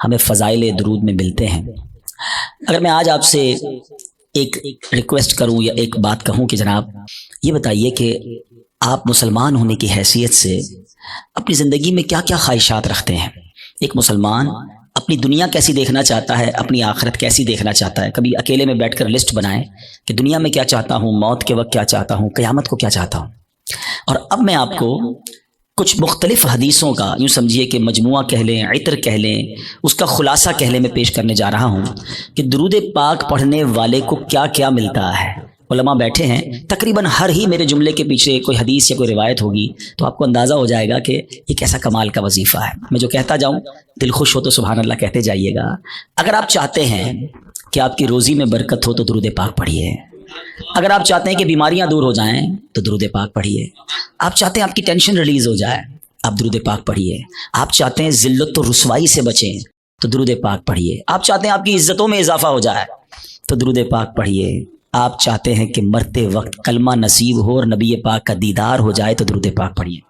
ہمیں فضائل درود میں ملتے ہیں۔ اگر میں آج آپ سے ایک ریکویسٹ کروں یا ایک بات کہوں کہ جناب یہ بتائیے کہ آپ مسلمان ہونے کی حیثیت سے اپنی زندگی میں کیا کیا خواہشات رکھتے ہیں؟ ایک مسلمان اپنی دنیا کیسی دیکھنا چاہتا ہے، اپنی آخرت کیسی دیکھنا چاہتا ہے؟ کبھی اکیلے میں بیٹھ کر لسٹ بنائیں کہ دنیا میں کیا چاہتا ہوں، موت کے وقت کیا چاہتا ہوں، قیامت کو کیا چاہتا ہوں۔ اور اب میں آپ کو کچھ مختلف حدیثوں کا یوں سمجھیے کہ مجموعہ کہہ لیں، عطر کہہ لیں، اس کا خلاصہ کہہ لیں، میں پیش کرنے جا رہا ہوں کہ درود پاک پڑھنے والے کو کیا کیا ملتا ہے۔ علماء بیٹھے ہیں، تقریباً ہر ہی میرے جملے کے پیچھے کوئی حدیث یا کوئی روایت ہوگی، تو آپ کو اندازہ ہو جائے گا کہ یہ کیسا کمال کا وظیفہ ہے۔ میں جو کہتا جاؤں دل خوش ہو تو سبحان اللہ کہتے جائیے گا۔ اگر آپ چاہتے ہیں کہ آپ کی روزی میں برکت ہو تو درود پاک پڑھیے۔ اگر آپ چاہتے ہیں کہ بیماریاں دور ہو جائیں تو درود پاک پڑھیے۔ آپ چاہتے ہیں آپ کی ٹینشن ریلیز ہو جائے، آپ درود پاک پڑھیے۔ آپ چاہتے ہیں ذلت و رسوائی سے بچیں تو درود پاک پڑھیے۔ آپ چاہتے ہیں آپ کی عزتوں میں اضافہ ہو جائے تو درود پاک پڑھیے۔ آپ چاہتے ہیں کہ مرتے وقت کلمہ نصیب ہو اور نبی پاک کا دیدار ہو جائے تو درود پاک پڑھیے۔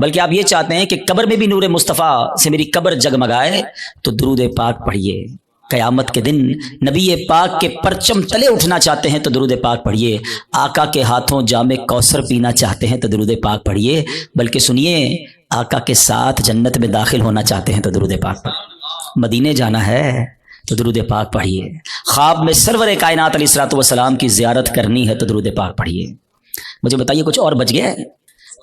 بلکہ آپ یہ چاہتے ہیں کہ قبر میں بھی نور مصطفیٰ سے میری قبر جگمگائے تو درود پاک پڑھیے۔ قیامت کے دن نبی پاک کے پرچم تلے اٹھنا چاہتے ہیں تو درود پاک پڑھیے۔ آقا کے ہاتھوں جام کوثر پینا چاہتے ہیں تو درود پاک پڑھیے۔ بلکہ سنیے، آقا کے ساتھ جنت میں داخل ہونا چاہتے ہیں تو درود پاک پڑھیے۔ مدینے جانا ہے تو درود پاک پڑھیے۔ خواب میں سرور کائنات علیہ الصلوۃ والسلام کی زیارت کرنی ہے تو درود پاک پڑھیے۔ مجھے بتائیے کچھ اور بچ گیا ہے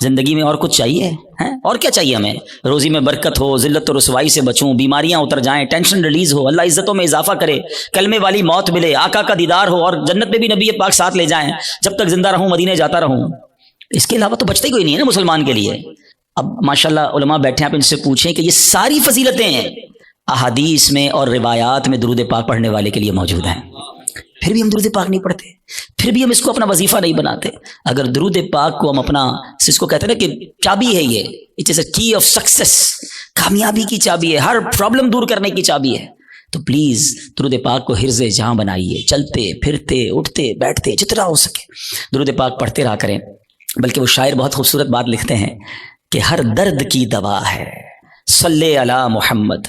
زندگی میں؟ اور کچھ چاہیے ہیں؟ اور کیا چاہیے ہمیں؟ روزی میں برکت ہو، ذلت و رسوائی سے بچوں، بیماریاں اتر جائیں، ٹینشن ریلیز ہو، اللہ عزتوں میں اضافہ کرے، کلمے والی موت ملے، آقا کا دیدار ہو اور جنت میں بھی نبی پاک ساتھ لے جائیں، جب تک زندہ رہوں مدینے جاتا رہوں۔ اس کے علاوہ تو بچتا ہی کوئی نہیں ہے نا مسلمان کے لیے۔ اب ماشاءاللہ علماء بیٹھے ہیں، آپ ان سے پوچھیں کہ یہ ساری فضیلتیں ہیں احادیث میں اور روایات میں درود پاک پڑھنے والے کے لیے موجود ہیں، پھر بھی ہم درود پاک نہیں پڑھتے، پھر بھی ہم اس کو اپنا وظیفہ نہیں بناتے۔ اگر درود پاک کو ہم اپنا، اس کو کہتے ہیں نا کہ چابی ہے، یہ اٹ از اے کی آف سکسیس، کامیابی کی چابی ہے، ہر پرابلم دور کرنے کی چابی ہے، تو پلیز درود پاک کو حرز جہاں بنائیے، چلتے پھرتے اٹھتے بیٹھتے جتنا ہو سکے درود پاک پڑھتے رہا کریں۔ بلکہ وہ شاعر بہت خوبصورت بات لکھتے ہیں کہ ہر درد کی دوا ہے صلی علی محمد،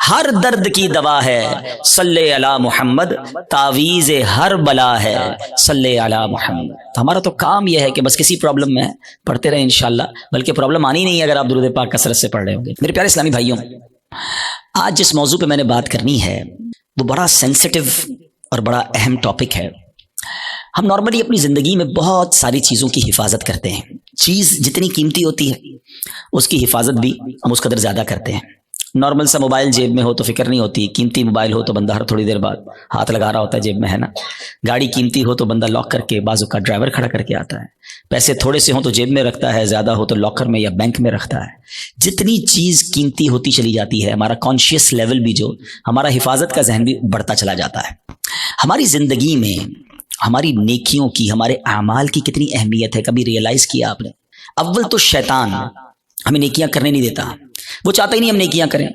ہر درد کی دوا ہے صلی علی محمد، تعویذ ہر بلا ہے صلی علی محمد۔ تو ہمارا تو کام یہ ہے کہ بس کسی پرابلم میں پڑھتے رہیں انشاءاللہ، بلکہ پرابلم آنی نہیں ہے اگر آپ درود پاک کثرت سے پڑھ رہے ہوں گے۔ میرے پیارے اسلامی بھائیوں، آج جس موضوع پہ میں نے بات کرنی ہے وہ بڑا سینسٹیو اور بڑا اہم ٹاپک ہے۔ ہم نارملی اپنی زندگی میں بہت ساری چیزوں کی حفاظت کرتے ہیں، چیز جتنی قیمتی ہوتی ہے اس کی حفاظت بھی ہم اس قدر زیادہ کرتے ہیں۔ نارمل سا موبائل جیب میں ہو تو فکر نہیں ہوتی، قیمتی موبائل ہو تو بندہ ہر تھوڑی دیر بعد ہاتھ لگا رہا ہوتا ہے جیب میں، ہے نا۔ گاڑی قیمتی ہو تو بندہ لاک کر کے، بازو کا ڈرائیور کھڑا کر کے آتا ہے۔ پیسے تھوڑے سے ہوں تو جیب میں رکھتا ہے، زیادہ ہو تو لاکر میں یا بینک میں رکھتا ہے۔ جتنی چیز قیمتی ہوتی چلی جاتی ہے، ہمارا کانشیس لیول بھی، جو ہمارا حفاظت کا ذہن بھی بڑھتا چلا جاتا ہے۔ ہماری زندگی میں ہماری نیکیوں کی، ہمارے اعمال کی کتنی اہمیت ہے، کبھی ریئلائز کیا آپ نے؟ اول تو شیطان ہمیں نیکیاں کرنے نہیں دیتا، وہ چاہتا ہی نہیں ہم نیکیاں کریں،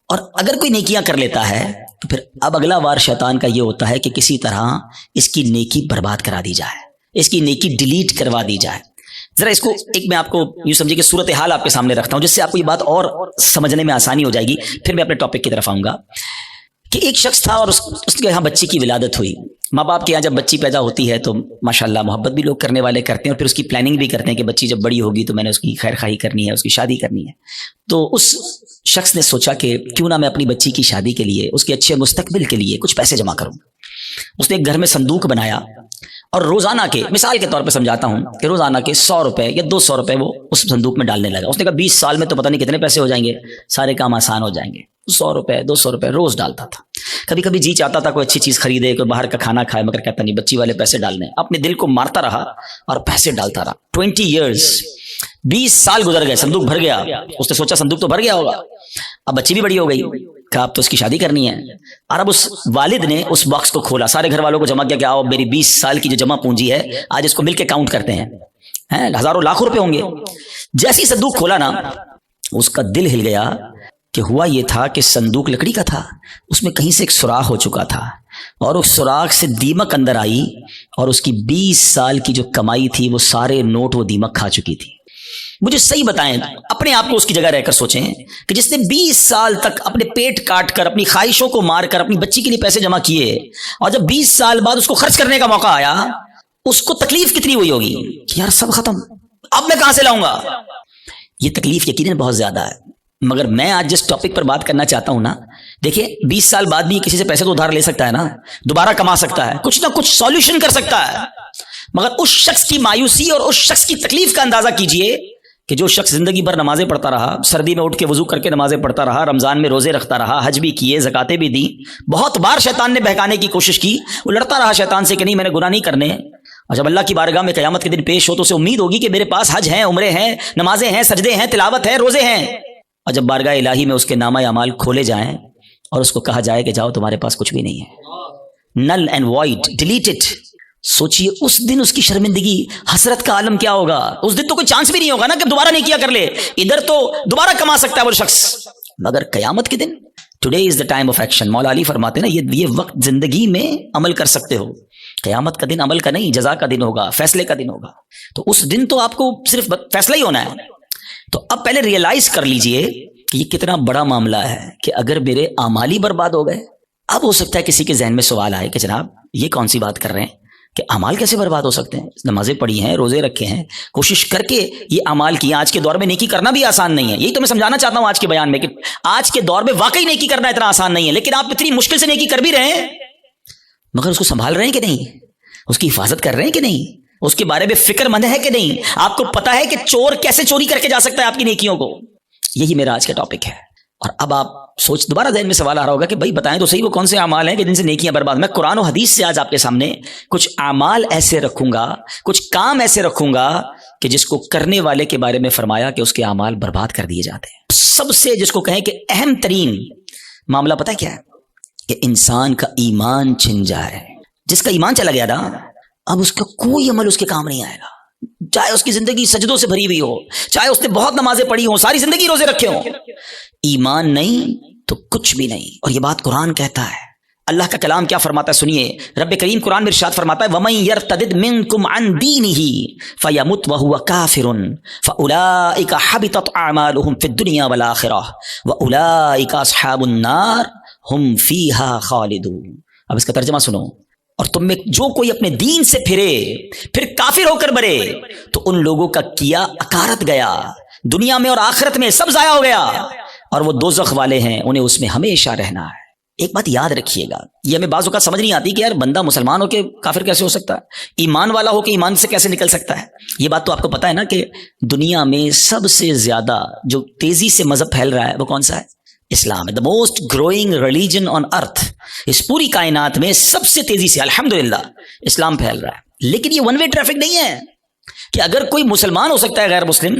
اور اگر کوئی نیکیاں کر لیتا ہے تو پھر اب اگلا وار شیطان کا یہ ہوتا ہے کہ کسی طرح اس کی نیکی برباد کرا دی جائے، اس کی نیکی ڈیلیٹ کروا دی جائے۔ ذرا اس کو ایک میں آپ کو یوں سمجھے کہ صورتحال آپ کے سامنے رکھتا ہوں، جس سے آپ کو یہ بات اور سمجھنے میں آسانی ہو جائے گی، پھر میں اپنے ٹاپک کی طرف آؤں گا۔ کہ ایک شخص تھا اور اس کے یہاں بچی کی ولادت ہوئی۔ ماں باپ کے یہاں جب بچی پیدا ہوتی ہے تو ماشاءاللہ محبت بھی لوگ کرنے والے کرتے ہیں، اور پھر اس کی پلاننگ بھی کرتے ہیں کہ بچی جب بڑی ہوگی تو میں نے اس کی خیر خواہی کرنی ہے، اس کی شادی کرنی ہے۔ تو اس شخص نے سوچا کہ کیوں نہ میں اپنی بچی کی شادی کے لیے، اس کے اچھے مستقبل کے لیے کچھ پیسے جمع کروں۔ اس نے ایک گھر میں صندوق بنایا اور روزانہ کے، مثال کے طور پہ سمجھاتا ہوں کہ روزانہ کے 100 روپے یا 200 روپے وہ اس صندوق میں ڈالنے لگا۔ اس نے کہا 20 سال میں تو پتہ نہیں کتنے پیسے ہو جائیں گے، سارے کام آسان ہو جائیں گے۔ 100 روپے 200 روپے روز ڈالتا تھا۔ کبھی کبھی جی چاہتا تھا کوئی اچھی چیز خریدے، کوئی باہر کا کھانا کھائے، مگر کہتا نہیں، بچی والے پیسے ڈالنے۔ اپنے دل کو مارتا رہا اور پیسے ڈالتا رہا۔ 20 ایئرز، 20 سال گزر گئے، صندوق بھر گیا۔ اس نے سوچا صندوق تو بھر گیا ہوگا، اب بچی بھی بڑی ہو گئی، کہا اب تو اس کی شادی کرنی ہے۔ اور اب اس والد نے اس باکس کو کھولا، سارے گھر والوں کو جمع کیا کہ آؤ میری 20 سال کی جو جمع پونجی ہے آج اس کو مل کے کاؤنٹ کرتے ہیں، ہزاروں لاکھوں روپے ہوں گے۔ جیسے ہی صندوق کھولا نا، اس کا دل ہل گیا کہ ہوا یہ تھا کہ صندوق لکڑی کا تھا، اس میں کہیں سے ایک سوراخ ہو چکا تھا، اور اس سوراخ سے دیمک اندر آئی، اور اس کی 20 سال کی جو کمائی تھی وہ سارے نوٹ وہ دیمک کھا چکی تھی۔ مجھے صحیح بتائیں, اپنے آپ کو اس کی جگہ رہ کر سوچیں کہ جس نے 20 سال تک اپنے پیٹ کاٹ کر, اپنی خواہشوں کو مار کر اپنی بچی کے لیے پیسے جمع کیے, اور جب 20 سال بعد اس کو خرچ کرنے کا موقع آیا, اس کو تکلیف کتنی ہوئی ہوگی کہ یار سب ختم, اب میں کہاں سے لاؤں گا. یہ تکلیف یقیناً بہت زیادہ ہے, مگر میں آج جس ٹاپک پر بات کرنا چاہتا ہوں نا, دیکھیں 20 سال بعد بھی کسی سے پیسے تو ادھار لے سکتا ہے نا, دوبارہ کما سکتا ہے, کچھ نہ کچھ سولوشن کر سکتا ہے, مگر اس شخص کی مایوسی اور اس شخص کی تکلیف کا اندازہ کیجئے کہ جو شخص زندگی بھر نمازیں پڑھتا رہا, سردی میں اٹھ کے وضو کر کے نمازیں پڑھتا رہا, رمضان میں روزے رکھتا رہا, حج بھی کیے, زکاتیں بھی دی, بہت بار شیطان نے بہکانے کی کوشش کی, وہ لڑتا رہا شیطان سے کہ نہیں میں نے گناہ نہیں کرنے, اور جب اللہ کی بارگاہ میں قیامت کے دن پیش ہو تو اسے امید ہوگی کہ میرے پاس حج ہیں, عمرے ہیں, نمازیں ہیں, سجدے ہیں, تلاوت ہے, روزے ہیں, اور جب بارگاہ الہی میں اس کے نامہ اعمال کھولے جائیں اور اس کو کہا جائے کہ جاؤ تمہارے پاس کچھ بھی نہیں ہے, نل اینڈ وائڈ, ڈیلیٹڈ, سوچئے اس دن اس کی شرمندگی حسرت کا عالم کیا ہوگا. اس دن تو کوئی چانس بھی نہیں ہوگا نا کہ دوبارہ نہیں کیا کر لے, ادھر تو دوبارہ کما سکتا ہے وہ شخص, مگر قیامت کے دن today is the time of action. Maula Ali فرماتے ہیں نا یہ وقت زندگی میں عمل کر سکتے ہو, قیامت کا دن عمل کا نہیں, جزا کا دن ہوگا, فیصلے کا دن ہوگا. تو اس دن تو آپ کو صرف فیصلہ ہی ہونا ہے. تو اب پہلے ریئلائز کر لیجئے کہ یہ کتنا بڑا معاملہ ہے کہ اگر میرے اعمال ہی برباد ہو گئے. اب ہو سکتا ہے کسی کے ذہن میں سوال آئے کہ جناب یہ کون سی بات کر رہے ہیں کہ اعمال کیسے برباد ہو سکتے ہیں, نمازیں پڑھی ہیں, روزے رکھے ہیں, کوشش کر کے یہ اعمال کیے. آج کے دور میں نیکی کرنا بھی آسان نہیں ہے, یہی تو میں سمجھانا چاہتا ہوں آج کے بیان میں کہ آج کے دور میں واقعی نیکی کرنا اتنا آسان نہیں ہے, لیکن آپ اتنی مشکل سے نیکی کر بھی رہے ہیں, مگر اس کو سنبھال رہے ہیں کہ نہیں, اس کی حفاظت کر رہے ہیں کہ نہیں, اس کے بارے میں فکر مند ہے کہ نہیں, آپ کو پتا ہے کہ چور کیسے چوری کر کے جا سکتا ہے آپ کی نیکیوں کو. یہی میرا آج کا ٹاپک ہے. اور اب آپ سوچ, دوبارہ ذہن میں سوال آ رہا ہوگا کہ بھائی بتائیں تو صحیح وہ کون سے اعمال ہیں کہ جن سے نیکیاں برباد. میں قرآن و حدیث سے آج آپ کے سامنے کچھ اعمال ایسے رکھوں گا, کچھ کام ایسے رکھوں گا کہ جس کو کرنے والے کے بارے میں فرمایا کہ اس کے اعمال برباد کر دیے جاتے ہیں. سب سے جس کو کہیں کہ اہم ترین معاملہ پتہ کیا ہے کہ انسان کا ایمان چھن جائے. جس کا ایمان چلا گیا نا, اب اس کا کوئی عمل اس کے کام نہیں آئے گا, چاہے اس کی زندگی سجدوں سے بھری ہوئی ہو, چاہے اس نے بہت نمازیں پڑھی ہوں, ساری زندگی روزے رکھے ہوں, ایمان نہیں تو کچھ بھی نہیں. اور یہ بات قرآن کہتا ہے. اللہ کا کلام کیا فرماتا ہے سنیے. رب کریم قرآن میں ارشاد فرماتا ہے وَمَن يَرْتَدِدْ مِنْكُمْ عَنْ دِينِهِ فَيَمُتْ وَهُوَ كَافِرٌ فَأُولَئِكَ حَبِطَتْ أَعْمَالُهُمْ فِي الدُّنْيَا وَالْآخِرَةِ وَأُولَئِكَ أَصْحَابُ النَّارِ هُمْ فِيهَا خَالِدُونَ. اب اس کا ترجمہ سنو. اور تم میں جو کوئی اپنے دین سے پھرے پھر کافر ہو کر مرے تو ان لوگوں کا کیا اکارت گیا, دنیا میں اور آخرت میں سب ضائع ہو گیا, اور وہ دوزخ والے ہیں, انہیں اس میں ہمیشہ رہنا ہے. ایک بات یاد رکھیے گا, یہ ہمیں بعض اوقات سمجھ نہیں آتی کہ یار بندہ مسلمان ہو کے کافر کیسے ہو سکتا ہے, ایمان والا ہو کے ایمان سے کیسے نکل سکتا ہے. یہ بات تو آپ کو پتا ہے نا کہ دنیا میں سب سے زیادہ جو تیزی سے مذہب پھیل رہا ہے وہ کون سا ہے؟ اسلام ہے. The most growing religion on earth. اس پوری کائنات میں سب سے تیزی سے الحمدللہ اسلام پھیل رہا ہے. لیکن یہ ون وے ٹریفک نہیں ہے کہ اگر کوئی مسلمان ہو سکتا ہے غیر مسلم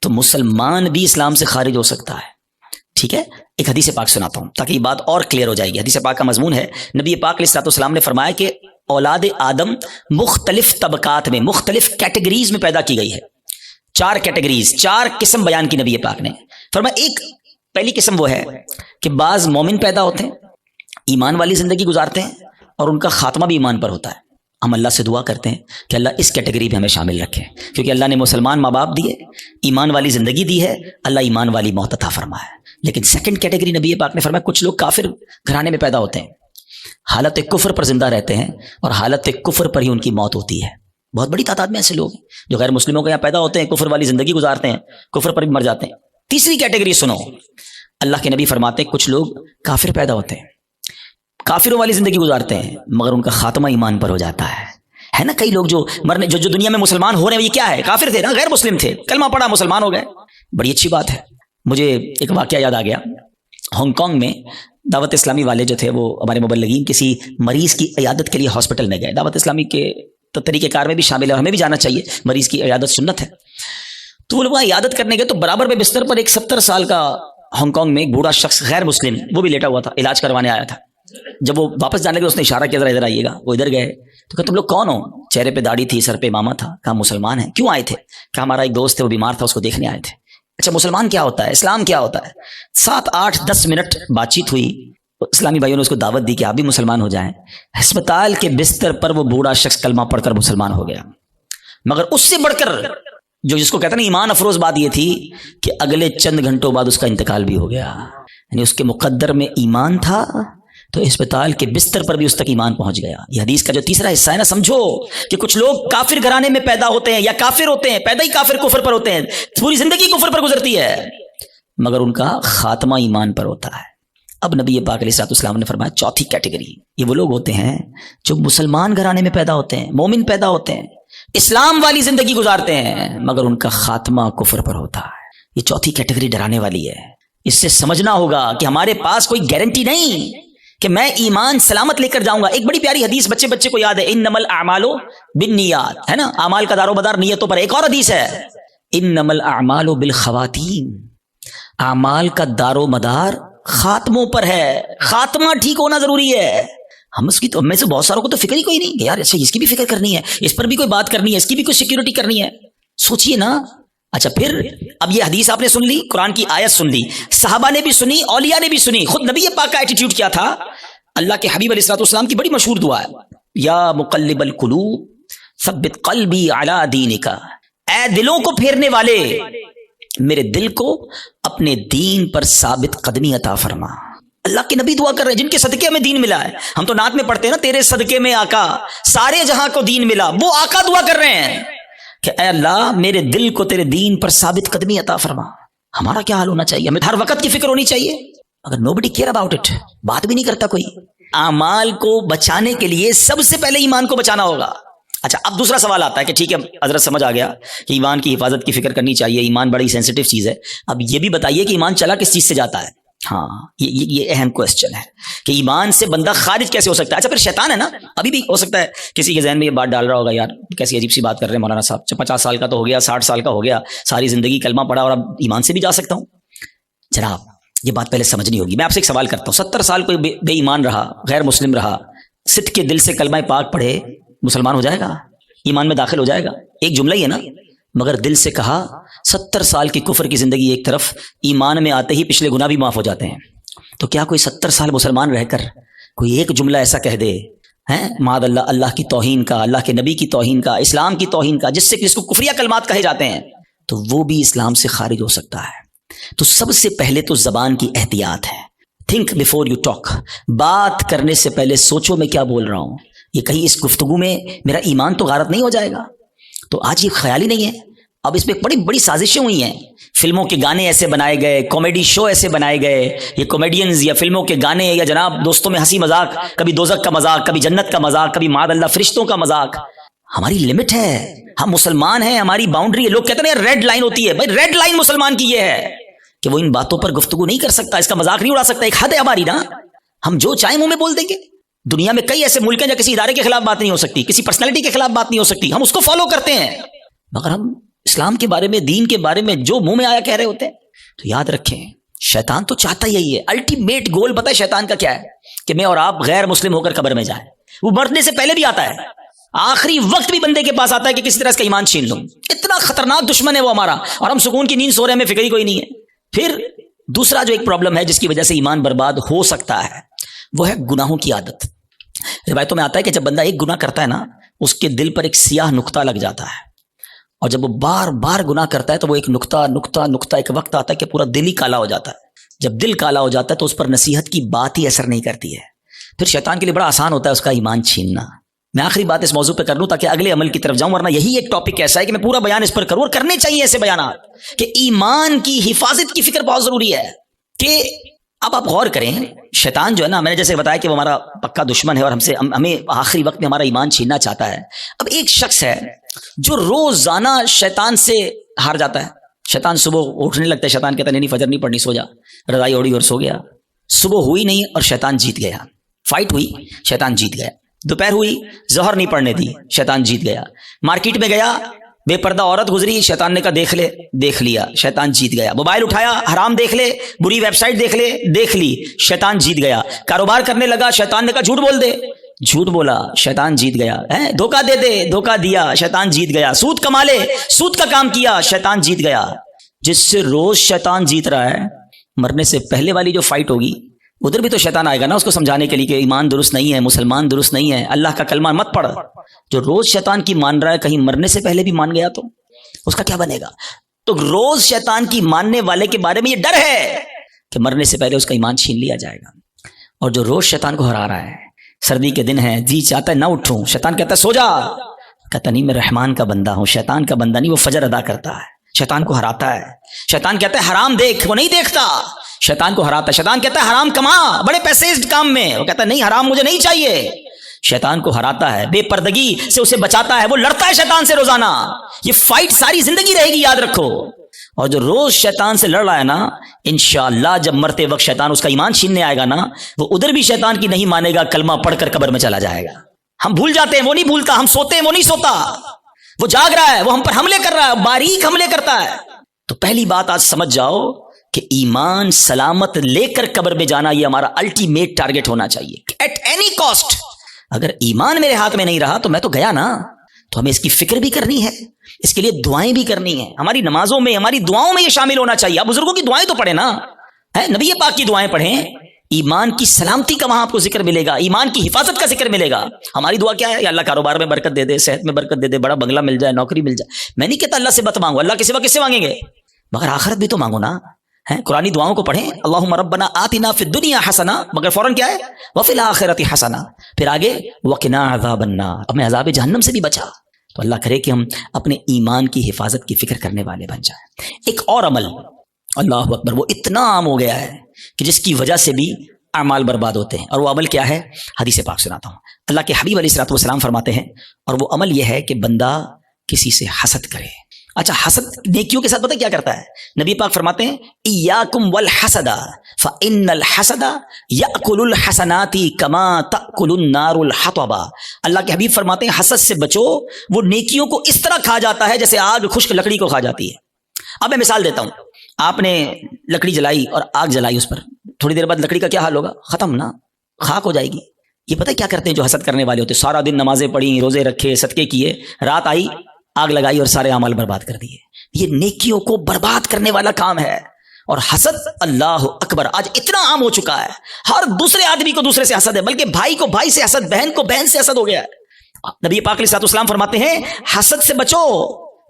تو مسلمان بھی اسلام سے خارج ہو سکتا ہے. ٹھیک ہے, ایک حدیث پاک سناتا ہوں تاکہ یہ بات اور کلیئر ہو جائے گی. حدیث پاک کا مضمون ہے نبی پاک علیہ الصلوۃ والسلام نے فرمایا کہ اولاد آدم مختلف طبقات میں, مختلف کیٹیگریز میں پیدا کی گئی ہے. 4 کیٹیگریز, 4 قسم بیان کی نبی پاک نے. فرمایا ایک پہلی قسم وہ ہے کہ بعض مومن پیدا ہوتے ہیں, ایمان والی زندگی گزارتے ہیں, اور ان کا خاتمہ بھی ایمان پر ہوتا ہے. ہم اللہ سے دعا کرتے ہیں کہ اللہ اس کیٹیگری میں ہمیں شامل رکھے, کیونکہ اللہ نے مسلمان ماں باپ دیے, ایمان والی زندگی دی ہے, اللہ ایمان والی موت عطا فرمایا. لیکن سیکنڈ کیٹیگری نبی پاک نے فرمایا کچھ لوگ کافر گھرانے میں پیدا ہوتے ہیں, حالت کفر پر زندہ رہتے ہیں, اور حالت کفر پر ہی ان کی موت ہوتی ہے. بہت بڑی تعداد میں ایسے لوگ ہیں جو غیر مسلموں کے یہاں پیدا ہوتے ہیں, کفر والی زندگی گزارتے ہیں, کفر پر بھی مر جاتے ہیں. تیسری کیٹیگری سنو, اللہ کے نبی فرماتے ہیں کچھ لوگ کافر پیدا ہوتے ہیں, کافروں والی زندگی گزارتے ہیں, مگر ان کا خاتمہ ایمان پر ہو جاتا ہے. ہے نا کئی لوگ جو مرنے جو دنیا میں مسلمان ہو رہے ہیں, یہ کیا ہے, کافر تھے نا, غیر مسلم تھے, کلمہ پڑھا مسلمان ہو گئے. بڑی اچھی بات ہے. مجھے ایک واقعہ یاد آ گیا. ہانگ کانگ میں دعوت اسلامی والے جو تھے وہ ہمارے مبلغین کسی مریض کی عیادت کے لیے ہاسپٹل میں گئے. دعوت اسلامی کے تو طریقہ کار میں بھی شامل ہے, ہمیں بھی جانا چاہیے, مریض کی عیادت سنت ہے. تو وہ لوگ وہاں عیادت کرنے گئے تو برابر میں بستر پر ایک 70 سال کا ہانگ کانگ میں ایک بوڑھا شخص غیر مسلم وہ بھی لیٹا ہوا تھا, علاج کروانے آیا تھا. جب وہ واپس جانے کے اس نے اشارہ کیا ذرا ادھر آئیے گا. وہ ادھر گئے تو کہا تم لوگ کون ہو؟ چہرے پہ داڑھی تھی, سر پہ امامہ تھا. کہا مسلمان ہیں. کیوں آئے تھے؟ کہا ہمارا ایک دوست ہے وہ بیمار تھا, اس کو دیکھنے آئے تھے. اچھا مسلمان کیا ہوتا ہے, اسلام کیا ہوتا ہے؟ 7 8 10 منٹ بات چیت ہوئی. اسلامی بھائیوں نے اس کو دعوت دی کہ آپ بھی مسلمان ہو جائیں. ہسپتال کے بستر پر وہ بوڑھا شخص کلمہ پڑھ کر مسلمان ہو گیا. مگر اس سے بڑھ کر جو جس کو کہتے ہیں نا ایمان افروز بات یہ تھی کہ اگلے چند گھنٹوں بعد اس کا انتقال بھی ہو گیا. یعنی اس کے مقدر میں ایمان تھا تو اسپتال کے بستر پر بھی اس تک ایمان پہنچ گیا. یہ حدیث کا جو تیسرا حصہ ہے نا، سمجھو کہ کچھ لوگ کافر گھرانے میں پیدا ہوتے ہیں یا کافر ہوتے ہیں، پیدا ہی کافر کفر پر ہوتے ہیں، پوری زندگی کفر پر گزرتی ہے، مگر ان کا خاتمہ ایمان پر ہوتا ہے. اب نبی پاک علیہ الصلوۃ والسلام نے فرمایا چوتھی کیٹیگری یہ وہ لوگ ہوتے ہیں جو مسلمان گھرانے میں پیدا ہوتے ہیں، مومن پیدا ہوتے ہیں، اسلام والی زندگی گزارتے ہیں، مگر ان کا خاتمہ کفر پر ہوتا ہے. یہ چوتھی کیٹیگری ڈرانے والی ہے. اس سے سمجھنا ہوگا کہ ہمارے پاس کوئی گارنٹی نہیں کہ میں ایمان سلامت لے کر جاؤں گا. ایک بڑی پیاری حدیث بچے بچے کو یاد ہے، انما الاعمال بالنیات، ہے نا، اعمال کا دار و مدار نیتوں پر. ایک اور حدیث ہے انما الاعمال بالخواتیم، اعمال کا دار و مدار خاتموں پر ہے. خاتمہ ٹھیک ہونا ضروری ہے. ہم اس کی تو میں سے بہت ساروں کو تو فکر ہی کوئی نہیں کہ یار اچھا اس کی بھی فکر کرنی ہے، اس پر بھی کوئی بات کرنی ہے، اس کی بھی کوئی سیکیورٹی کرنی ہے. سوچئے نا. اچھا پھر اب یہ حدیث آپ نے سن لی، قرآن کی آیت سن لی، صحابہ نے بھی سنی، اولیاء نے بھی سنی. خود نبی پاک کا ایٹیٹیوڈ کیا تھا؟ اللہ کے حبیب علیہ الصلوۃ والسلام کی بڑی مشہور دعا ہے، یا مقلب القلوب ثبت قلبی علی دینک، اے دلوں کو پھیرنے والے میرے دل کو اپنے دین پر ثابت قدمی عطا فرما. اللہ کے نبی دعا کر رہے ہیں جن کے صدقے ہمیں دین ملا ہے. ہم تو نعت میں پڑھتے ہیں نا، تیرے صدقے میں آقا سارے جہاں کو دین ملا. وہ آقا دعا کر رہے ہیں کہ اے اللہ میرے دل کو تیرے دین پر ثابت قدمی عطا فرما. ہمارا کیا حال ہونا چاہیے؟ ہمیں ہر وقت کی فکر ہونی چاہیے. اگر nobody care about it، بات بھی نہیں کرتا کوئی. اعمال کو بچانے کے لیے سب سے پہلے ایمان کو بچانا ہوگا. اچھا اب دوسرا سوال آتا ہے کہ ٹھیک ہے حضرت سمجھ آ گیا کہ ایمان کی حفاظت کی فکر کرنی چاہیے، ایمان بڑی سینسٹیو چیز ہے. اب یہ بھی بتائیے کہ ایمان چلا کس چیز سے جاتا ہے؟ ہاں یہ اہم کوسچن ہے کہ ایمان سے بندہ خارج کیسے ہو سکتا ہے. اچھا پھر شیطان ہے نا، ابھی بھی ہو سکتا ہے کسی کے ذہن میں یہ بات ڈال رہا ہوگا یار کیسی عجیب سی بات کر رہے ہیں مولانا صاحب، 50 سال کا تو ہو گیا، 60 سال کا ہو گیا، ساری زندگی کلمہ پڑھا اور اب ایمان سے بھی جا سکتا ہوں. جناب یہ بات پہلے سمجھنی ہوگی. میں آپ سے ایک سوال کرتا ہوں، 70 سال کوئی بے ایمان رہا، غیر مسلم رہا، صدق کے دل سے کلمہ پاک پڑھے، مسلمان ہو جائے گا؟ ایمان میں داخل ہو جائے گا؟ ایک جملہ ہی ہے نا. مگر دل سے کہا 70 سال کی کفر کی زندگی ایک طرف، ایمان میں آتے ہی پچھلے گناہ بھی معاف ہو جاتے ہیں. تو کیا کوئی 70 سال مسلمان رہ کر کوئی ایک جملہ ایسا کہہ دے ہیں معاذ اللہ، اللہ کی توہین کا، اللہ کے نبی کی توہین کا، اسلام کی توہین کا، جس کو کفریہ کلمات کہے جاتے ہیں، تو وہ بھی اسلام سے خارج ہو سکتا ہے. تو سب سے پہلے تو زبان کی احتیاط ہے. Think before you talk. بات کرنے سے پہلے سوچو میں کیا بول رہا ہوں، یہ کہیں اس گفتگو میں میرا ایمان تو غارت نہیں ہو جائے گا. تو آج یہ خیال ہی نہیں ہے. اب اس میں بڑی بڑی سازشیں ہوئی ہیں. فلموں کے گانے ایسے بنائے گئے، کامیڈی شو ایسے بنائے گئے، یہ کامیڈینز یا فلموں کے گانے یا جناب دوستوں میں ہنسی مذاق، کبھی دوزخ کا مذاق، کبھی جنت کا مذاق، کبھی معاذ اللہ فرشتوں کا مذاق. ہماری لمٹ ہے، ہم مسلمان ہیں، ہماری باؤنڈری ہے. لوگ کہتے ہیں ریڈ لائن ہوتی ہے. بھائی ریڈ لائن مسلمان کی یہ ہے کہ وہ ان باتوں پر گفتگو نہیں کر سکتا، اس کا مذاق نہیں اڑا سکتا. ایک حد ہے ہماری نا، ہم جو چاہیں منہ میں بول دیں گے. دنیا میں کئی ایسے ملک ہیں جہاں کسی ادارے کے خلاف بات نہیں ہو سکتی، کسی پرسنالٹی کے خلاف بات نہیں ہو سکتی، ہم اس کو فالو کرتے ہیں. مگر ہم اسلام کے بارے میں، دین کے بارے میں جو منہ میں آیا کہہ رہے ہوتے ہیں. تو یاد رکھیں شیطان تو چاہتا یہی ہے. الٹیمیٹ گول پتہ ہے شیطان کا کیا ہے؟ کہ میں اور آپ غیر مسلم ہو کر قبر میں جائیں. وہ مرنے سے پہلے بھی آتا ہے، آخری وقت بھی بندے کے پاس آتا ہے کہ کسی طرح اس کا ایمان چھین لوں. اتنا خطرناک دشمن ہے وہ ہمارا، اور ہم سکون کی نیند سو رہے ہیں، ہمیں فکر ہی کوئی نہیں ہے. پھر دوسرا جو ایک پرابلم ہے جس کی وجہ سے ایمان برباد ہو سکتا ہے، وہ ہے گناہوں کی عادت. روایتوں میں آتا ہے کہ جب بندہ ایک گناہ کرتا ہے نا، اس کے دل پر ایک سیاہ نقطہ لگ جاتا ہے، اور جب وہ بار بار گناہ کرتا ہے تو وہ ایک نقطہ ایک وقت آتا ہے کہ پورا دل ہی کالا ہو جاتا ہے. جب دل کالا ہو جاتا ہے تو اس پر نصیحت کی بات ہی اثر نہیں کرتی ہے. پھر شیطان کے لیے بڑا آسان ہوتا ہے اس کا ایمان چھیننا. میں آخری بات اس موضوع پہ کر لوں تاکہ اگلے عمل کی طرف جاؤں، ورنہ یہی ایک ٹاپک ایسا ہے کہ میں پورا بیان اس پر کروں، اور کرنے چاہیے ایسے بیانات کہ ایمان کی حفاظت کی فکر بہت ضروری ہے. کہ اب آپ غور کریں، شیطان جو ہے نا، میں نے جیسے بتایا کہ وہ ہمارا پکا دشمن ہے اور ہمیں آخری وقت میں ہمارا ایمان چھیننا چاہتا ہے. اب ایک شخص ہے جو روزانہ شیطان سے ہار جاتا ہے. شیطان صبح اٹھنے لگتا ہے، شیطان کہتا ہے نہیں فجر نہیں پڑھنی، سو جا. رضائی اوڑی اور سو گیا. صبح ہوئی نہیں اور شیطان جیت گیا. فائٹ ہوئی، شیطان جیت گیا. دوپہر ہوئی، ظہر نہیں پڑھنے دی، شیطان جیت گیا. مارکیٹ میں گیا، بے پردہ عورت گزری، شیطان نے کہا دیکھ لے، دیکھ لیا، شیطان جیت گیا. موبائل اٹھایا، حرام دیکھ لے، بری ویب سائٹ دیکھ لے، دیکھ لی، شیطان جیت گیا. کاروبار کرنے لگا، شیطان نے کہا جھوٹ بول دے، جھوٹ بولا، شیطان جیت گیا. دھوکہ دے دے، دھوکہ دیا، شیطان جیت گیا. سود کما لے، سود کا کام کیا، شیطان جیت گیا. جس سے روز شیطان جیت رہا ہے، مرنے سے پہلے والی جو فائٹ ہوگی ادھر بھی تو شیطان آئے گا نا اس کو سمجھانے کے لیے کہ ایمان درست نہیں ہے، مسلمان درست نہیں ہے، اللہ کا کلمہ مت پڑھ. جو روز شیطان کی مان رہا ہے، کہیں مرنے سے پہلے بھی مان گیا تو اس کا کیا بنے گا؟ تو روز شیطان کی ماننے والے کے بارے میں یہ ڈر ہے کہ مرنے سے پہلے اس کا ایمان چھین لیا جائے گا. اور جو روز شیطان کو ہرا رہا ہے، سردی کے دن ہے، جی چاہتا ہے نہ اٹھوں، شیطان کہتا ہے سو جا، کہتا نہیں میں رحمان کا بندہ ہوں، شیطان کا بندہ نہیں. وہ فجر ادا کرتا ہے، شیطان کو ہراتا ہے. شیطان کہتا ہے حرام دیکھ، وہ نہیں دیکھتا، شیطان کو ہراتا ہے. شیطان کہتا ہے حرام کما، بڑے پیسے اس کام میں، وہ کہتا ہے نہیں حرام مجھے نہیں چاہیے. شیطان کو ہراتا ہے، بے پردگی سے اسے بچاتا ہے. وہ لڑتا ہے شیطان سے روزانہ. یہ فائٹ ساری زندگی رہے گی، یاد رکھو. اور جو روز شیطان سے لڑ رہا ہے نا، انشاءاللہ جب مرتے وقت شیطان اس کا ایمان چھیننے آئے گا نا، وہ ادھر بھی شیطان کی نہیں مانے گا، کلمہ پڑھ کر قبر میں چلا جائے گا. ہم بھول جاتے ہیں، وہ نہیں بھولتا. ہم سوتے ہیں، وہ نہیں سوتا. وہ جاگ رہا ہے، وہ ہم پر حملے کر رہا ہے، باریک حملے کرتا ہے. تو پہلی بات آج سمجھ جاؤ کہ ایمان سلامت لے کر قبر میں جانا یہ ہمارا الٹیمیٹ ٹارگٹ ہونا چاہیے ایٹ اینی کاسٹ. اگر ایمان میرے ہاتھ میں نہیں رہا تو میں تو گیا نا. تو ہمیں اس کی فکر بھی کرنی ہے، اس کے لیے دعائیں بھی کرنی ہیں. ہماری نمازوں میں، ہماری دعاؤں میں یہ شامل ہونا چاہیے. آپ بزرگوں کی دعائیں تو پڑھیں نا، نبی پاک کی دعائیں پڑھیں. ایمان کی سلامتی کا وہاں آپ کو ذکر ملے گا، ایمان کی حفاظت کا ذکر ملے گا. ہماری دعا کیا ہے؟ یا اللہ کاروبار میں برکت دے دے، صحت میں برکت دے دے، بڑا بنگلہ مل جائے، نوکری مل جائے. میں نہیں کہتا اللہ سے مت مانگو، اللہ کے سوا کس سے مانگیں گے؟ مگر آخرت بھی تو مانگو نا. قرآنی دعاؤں کو پڑھیں، اللہم ربنا آتنا فی الدنیا حسنہ، مگر فوراً کیا ہے؟ وفی الآخرۃ حسنہ. پھر آگے وقنا عذاب النار، ہمیں عذاب جہنم سے بھی بچا. تو اللہ کرے کہ ہم اپنے ایمان کی حفاظت کی فکر کرنے والے بن جائیں. ایک اور عمل، اللہ اکبر، وہ اتنا عام ہو گیا ہے کہ جس کی وجہ سے بھی اعمال برباد ہوتے ہیں. اور وہ عمل کیا ہے؟ حدیث پاک سناتا ہوں. اللہ کے حبیب علیہ الصلوۃ والسلام فرماتے ہیں، اور وہ عمل یہ ہے کہ بندہ کسی سے حسد کرے. اچھا، حسد نیکیوں کے ساتھ پتہ کیا کرتا ہے؟ نبی پاک فرماتے ہیں ایاکم والحسد فإن الحسد یأکل الحسنات کما تأکل النار الحطب. اللہ کے حبیب فرماتے ہیں حسد سے بچو، وہ نیکیوں کو اس طرح کھا جاتا ہے جیسے آگ خشک لکڑی کو کھا جاتی ہے. اب میں مثال دیتا ہوں. آپ نے لکڑی جلائی اور آگ جلائی اس پر، تھوڑی دیر بعد لکڑی کا کیا حال ہوگا؟ ختم نا، خاک ہو جائے گی. یہ پتہ کیا کرتے ہیں جو حسد کرنے والے ہوتے؟ سارا دن نمازیں پڑھی، روزے رکھے، صدقے کیے، رات آئی آگ لگائی اور سارے اعمال برباد کر دیے. یہ نیکیوں کو برباد کرنے والا کام ہے. اور حسد، اللہ اکبر، آج اتنا عام ہو چکا ہے. ہر دوسرے آدمی کو دوسرے سے حسد ہے، بلکہ بھائی کو بھائی سے حسد، بہن کو بہن سے حسد ہو گیا ہے. نبی پاک علیہ الصلوۃ والسلام فرماتے ہیں حسد سے بچو،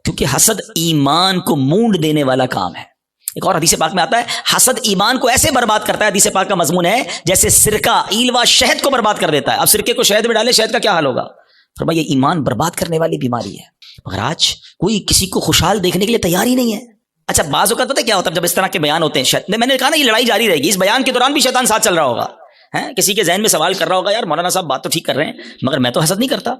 کیونکہ حسد ایمان کو مونڈ دینے والا کام ہے. ایک اور حدیث پاک میں آتا ہے حسد ایمان کو ایسے برباد کرتا ہے. حدیث پاک کا مضمون ہے جیسے سرکہ ایلوا شہد کو برباد کر دیتا ہے. اب سرکے کو شہد میں ڈالے، شہد کا کیا حال ہوگا؟ فرمایا یہ ایمان برباد کرنے والی بیماری ہے. مگر آج کوئی کسی کو خوشحال دیکھنے کے لیے تیار ہی نہیں ہے. اچھا، بعض اوقات پتہ کیا ہوتا ہے جب اس طرح کے بیان ہوتے ہیں، میں نے کہا نا یہ لڑائی جاری رہے گی. اس بیان کے دوران بھی شیطان ساتھ چل رہا ہوگا. کسی کے ذہن میں سوال کر رہا ہوگا یار مولانا صاحب بات تو ٹھیک کر رہے ہیں مگر میں تو حسد نہیں کرتا.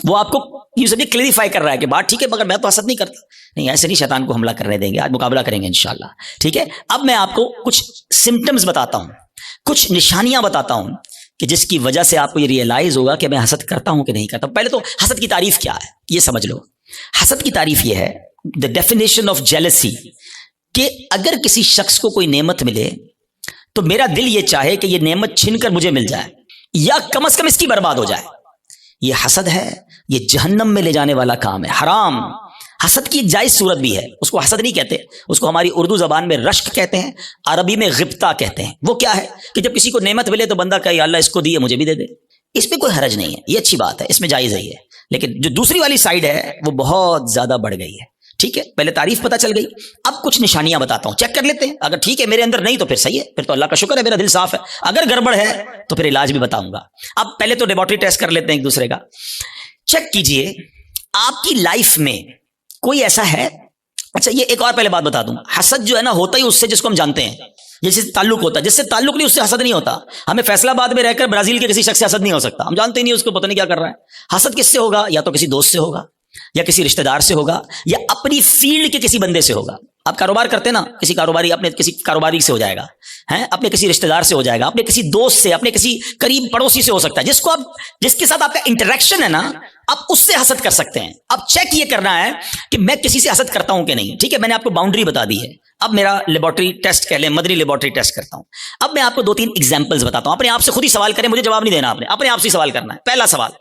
وہ آپ کو یہ سب کلیریفائی کر رہا ہے کہ بات ٹھیک ہے مگر میں تو حسد نہیں کرتا. نہیں، ایسے نہیں شیطان کو حملہ کرنے دیں گے. آج مقابلہ کریں گے انشاءاللہ. ٹھیک ہے، اب میں آپ کو کچھ سمٹمز بتاتا ہوں، کچھ نشانیاں بتاتا ہوں کہ جس کی وجہ سے آپ کو یہ ریئلائز ہوگا کہ میں حسد کرتا ہوں کہ نہیں کرتا. پہلے تو حسد کی تعریف کیا ہے یہ سمجھ لو. حسد کی تعریف یہ ہے، دا ڈیفینیشن آف جیلسی، کہ اگر کسی شخص کو کوئی نعمت ملے تو میرا دل یہ چاہے کہ یہ نعمت چھن کر مجھے مل جائے یا کم از کم اس کی برباد ہو جائے. یہ حسد ہے. یہ جہنم میں لے جانے والا کام ہے، حرام. حسد کی ایک جائز صورت بھی ہے، اس کو حسد نہیں کہتے، اس کو ہماری اردو زبان میں رشک کہتے ہیں، عربی میں غبطہ کہتے ہیں. وہ کیا ہے کہ جب کسی کو نعمت ملے تو بندہ کہے اللہ اس کو دیے مجھے بھی دے دے. اس پہ کوئی حرج نہیں ہے، یہ اچھی بات ہے، اس میں جائز ہے یہ. لیکن جو دوسری والی سائیڈ ہے وہ بہت زیادہ بڑھ گئی ہے. ٹھیک ہے، پہلے تعریف پتہ چل گئی. اب کچھ نشانیاں بتاتا ہوں، چیک کر لیتے ہیں. اگر ٹھیک ہے میرے اندر نہیں تو پھر صحیح ہے، پھر تو اللہ کا شکر ہے میرا دل صاف ہے. اگر گڑبڑ ہے تو پھر علاج بھی بتاؤں گا. اب پہلے تو لیبارٹری ٹیسٹ کر لیتے ہیں ایک دوسرے کا. چیک کیجئے آپ کی لائف میں کوئی ایسا ہے. اچھا، یہ ایک اور پہلے بات بتا دوں، حسد جو ہے نا ہوتا ہی اس سے جس کو ہم جانتے ہیں، جس سے تعلق ہوتا ہے. جس سے تعلق نہیں اس سے حسد نہیں ہوتا. ہمیں فیصلہ آباد میں رہ کر برازیل کے کسی شخص سے حسد نہیں ہو سکتا، ہم جانتے ہی نہیں اس کو، پتہ نہیں کیا کر رہا ہے. حسد کس سے ہوگا؟ یا تو کسی دوست سے ہوگا، یا کسی رشتہ دار سے ہوگا، یا اپنی فیلڈ کے کسی بندے سے ہوگا. آپ کاروبار کرتے نا، کسی کاروباری اپنے کسی کاروباری سے ہو جائے گا، اپنے کسی رشتہ دار سے ہو جائے گا، اپنے کسی دوست سے، اپنے کسی قریب پڑوسی سے ہو سکتا ہے. جس کے ساتھ آپ کا انٹریکشن ہے نا، آپ اس سے حسد کر سکتے ہیں. اب چیک یہ کرنا ہے کہ میں کسی سے حسد کرتا ہوں کہ نہیں. ٹھیک ہے، میں نے آپ کو باؤنڈری بتا دی ہے. اب میرا لیبارٹری ٹیسٹ کہہ لیں، مدنی لیبارٹری ٹیسٹ کرتا ہوں. اب میں آپ کو 2-3 ایگزامپلز بتاتا ہوں. اپنے آپ سے خود ہی سوال کریں، مجھے جواب نہیں دینا، آپ نے اپنے آپ سے سوال کرنا ہے. پہلا سوال،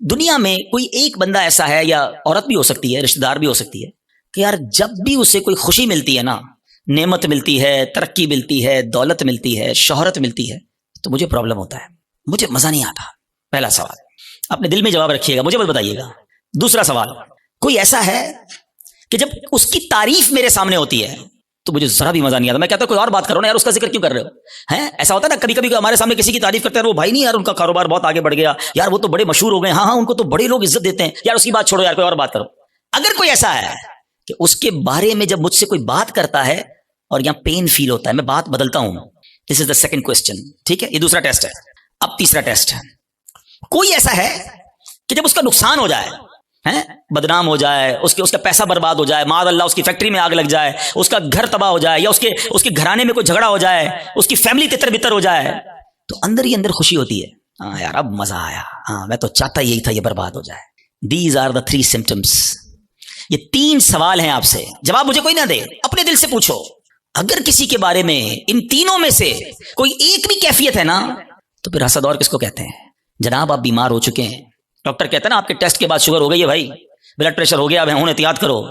دنیا میں کوئی ایک بندہ ایسا ہے، یا عورت بھی ہو سکتی ہے، رشتہ دار بھی ہو سکتی ہے، کہ یار جب بھی اسے کوئی خوشی ملتی ہے نا، نعمت ملتی ہے، ترقی ملتی ہے، دولت ملتی ہے، شہرت ملتی ہے، تو مجھے پرابلم ہوتا ہے، مجھے مزہ نہیں آتا. پہلا سوال اپنے دل میں جواب رکھیے گا، مجھے بس بتائیے گا. دوسرا سوال، کوئی ایسا ہے کہ جب اس کی تعریف میرے سامنے ہوتی ہے تو مجھے ذرا بھی مزہ نہیں آتا. میں کہتا ہوں کوئی اور بات کرو نا یار, اس کا ذکر کیوں کر رہے ہو؟ ہیں ایسا ہوتا ہے نا کبھی کبھی ہمارے سامنے کسی کی تعریف کرتے ہیں, وہ بھائی نہیں یار ان کا کاروبار بہت آگے بڑھ گیا, یار وہ تو بڑے مشہور ہو گئے, ہاں ان کو تو بڑے لوگ عزت دیتے ہیں, یار اس کی بات چھوڑو, یار کوئی اور بات کرو. اگر کوئی ایسا ہے کہ اس کے بارے میں جب مجھ سے کوئی بات کرتا ہے اور یہاں پین فیل ہوتا ہے, میں بات بدلتا ہوں. دس از دا سیکنڈ کوسچن. ٹھیک ہے, یہ دوسرا ٹیسٹ ہے. اب تیسرا ٹیسٹ ہے. کوئی ایسا ہے کہ جب اس کا نقصان ہو جائے, بدنام ہو جائے, اس کا پیسہ برباد ہو جائے, معاذ اللہ اس کی فیکٹری میں آگ لگ جائے, اس کا گھر تباہ ہو جائے, یا اس کے گھرانے میں کوئی جھگڑا ہو جائے, اس کی فیملی تتر بتر ہو جائے, تو اندر ہی اندر خوشی ہوتی ہے, ہاں یار اب مزہ آیا, ہاں میں تو چاہتا یہی تھا یہ برباد ہو جائے. These are the 3 symptoms. یہ 3 سوال ہیں آپ سے, جواب مجھے کوئی نہ دے, اپنے دل سے پوچھو. اگر کسی کے بارے میں ان تینوں میں سے کوئی ایک بھی کیفیت ہے نا, تو پھر حسد اور کس کو کہتے ہیں؟ جناب آپ بیمار ہو چکے ہیں, ڈاکٹر کہتا ہے نا آپ کے ٹیسٹ کے بعد شوگر ہو گئی ہے بھائی, بلڈ پریشر ہو گیا, اب ہن احتیاط کرو,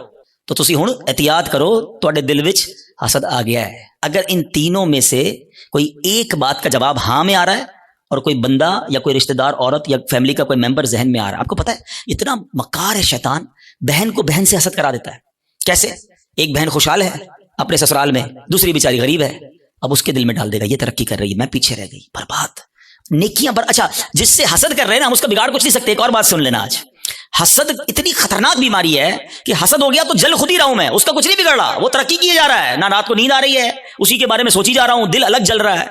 تو تسی ہن احتیاط کرو, تواڈے دل وچ حسد آ گیا ہے. اگر ان تینوں میں سے کوئی ایک بات کا جواب ہاں میں آ رہا ہے, اور کوئی بندہ یا کوئی رشتہ دار عورت یا فیملی کا کوئی ممبر ذہن میں آ رہا ہے, آپ کو پتا ہے اتنا مکار ہے شیطان, بہن کو بہن سے حسد کرا دیتا ہے. کیسے؟ ایک بہن خوشحال ہے اپنے سسرال میں, دوسری بیچاری غریب ہے, اب اس کے دل میں ڈال دے گا یہ ترقی کر رہی ہے, میں پیچھے رہ گئی, برباد. نیکیاں اچھا جس سے حسد کر رہے ہیں نا, ہم اس کا بگاڑ کچھ نہیں سکتے. ایک اور بات سن لینا, آج حسد اتنی خطرناک بیماری ہے کہ حسد ہو گیا تو جل خود ہی رہا ہوں میں, اس کا کچھ نہیں بگڑ رہا, وہ ترقی کیے جا رہا ہے, نہ رات کو نیند آ رہی ہے, اسی کے بارے میں سوچی جا رہا ہوں, دل الگ جل رہا ہے.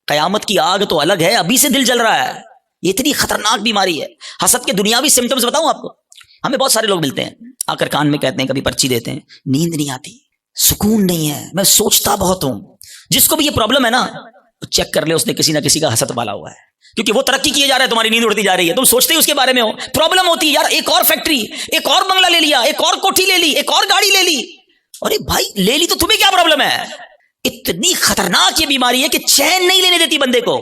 قیامت کی آگ تو الگ ہے, ابھی سے دل جل رہا ہے. یہ اتنی خطرناک بیماری ہے. حسد کے دنیاوی سمٹمز بتاؤں آپ کو. ہمیں بہت سارے لوگ ملتے ہیں, آ کر کان میں کہتے ہیں, کبھی پرچی دیتے ہیں, نیند نہیں آتی, سکون نہیں ہے, میں سوچتا بہت ہوں. جس کو بھی یہ پرابلم ہے نا, چیک کر لے اس نے کسی نہ کسی کا حسد پالا ہوا ہے, کیونکہ وہ ترقی کیے جا رہا ہے, تمہاری نیند اڑتی جا رہی ہے, تم سوچتے ہی اس کے بارے میں ہو. پرابلم ہوتی ہے یار, ایک اور فیکٹری, ایک اور بنگلہ لے لیا, ایک اور کوٹھی لے لی, ایک اور گاڑی لے لی. ارے بھائی لے لی تو تمہیں کیا پرابلم ہے؟ اتنی خطرناک یہ بیماری ہے کہ چین نہیں لینے دیتی بندے کو.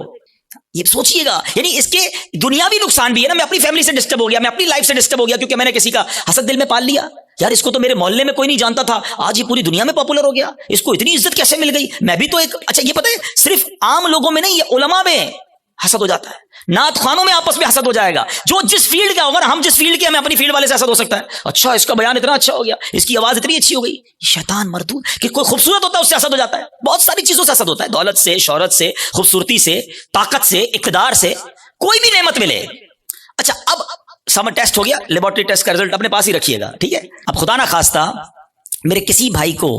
یہ سوچئے گا, یعنی اس کے دنیاوی نقصان بھی ہے نا. میں اپنی فیملی سے ڈسٹرب ہو گیا, میں اپنی لائف سے ڈسٹرب ہو گیا, کیونکہ میں نے کسی کا حسد دل میں پال لیا. یار اس کو تو میرے محلے میں کوئی نہیں جانتا تھا, آج یہ پوری دنیا میں پاپولر ہو گیا, اس کو اتنی عزت کیسے مل گئی, میں بھی تو ایک. اچھا یہ پتہ ہے صرف عام لوگوں میں نہیں, یہ علماء میں حسد ہو جاتا ہے, نعت خوانوں میں آپس میں حسد ہو جائے گا. جو جس فیلڈ کا ہوگا, ہم جس فیلڈ کے, ہمیں اپنی فیلڈ والے سے حسد ہو سکتا ہے. اچھا اس کا بیان اتنا اچھا ہو گیا, اس کی آواز اتنی اچھی ہو گئی. شیطان مردود کہ کوئی خوبصورت ہوتا ہے اس سے حسد ہو جاتا ہے. بہت ساری چیزوں سے حسد ہوتا ہے, دولت سے, شہرت سے, خوبصورتی سے, طاقت سے, اقتدار سے, کوئی بھی نعمت ملے. اچھا اب سمر ٹیسٹ ہو گیا, لیبورٹری ٹیسٹ کا رزلٹ اپنے پاس ہی رکھیے گا, ٹھیک ہے. اب خدا نہ خواستہ میرے کسی بھائی کو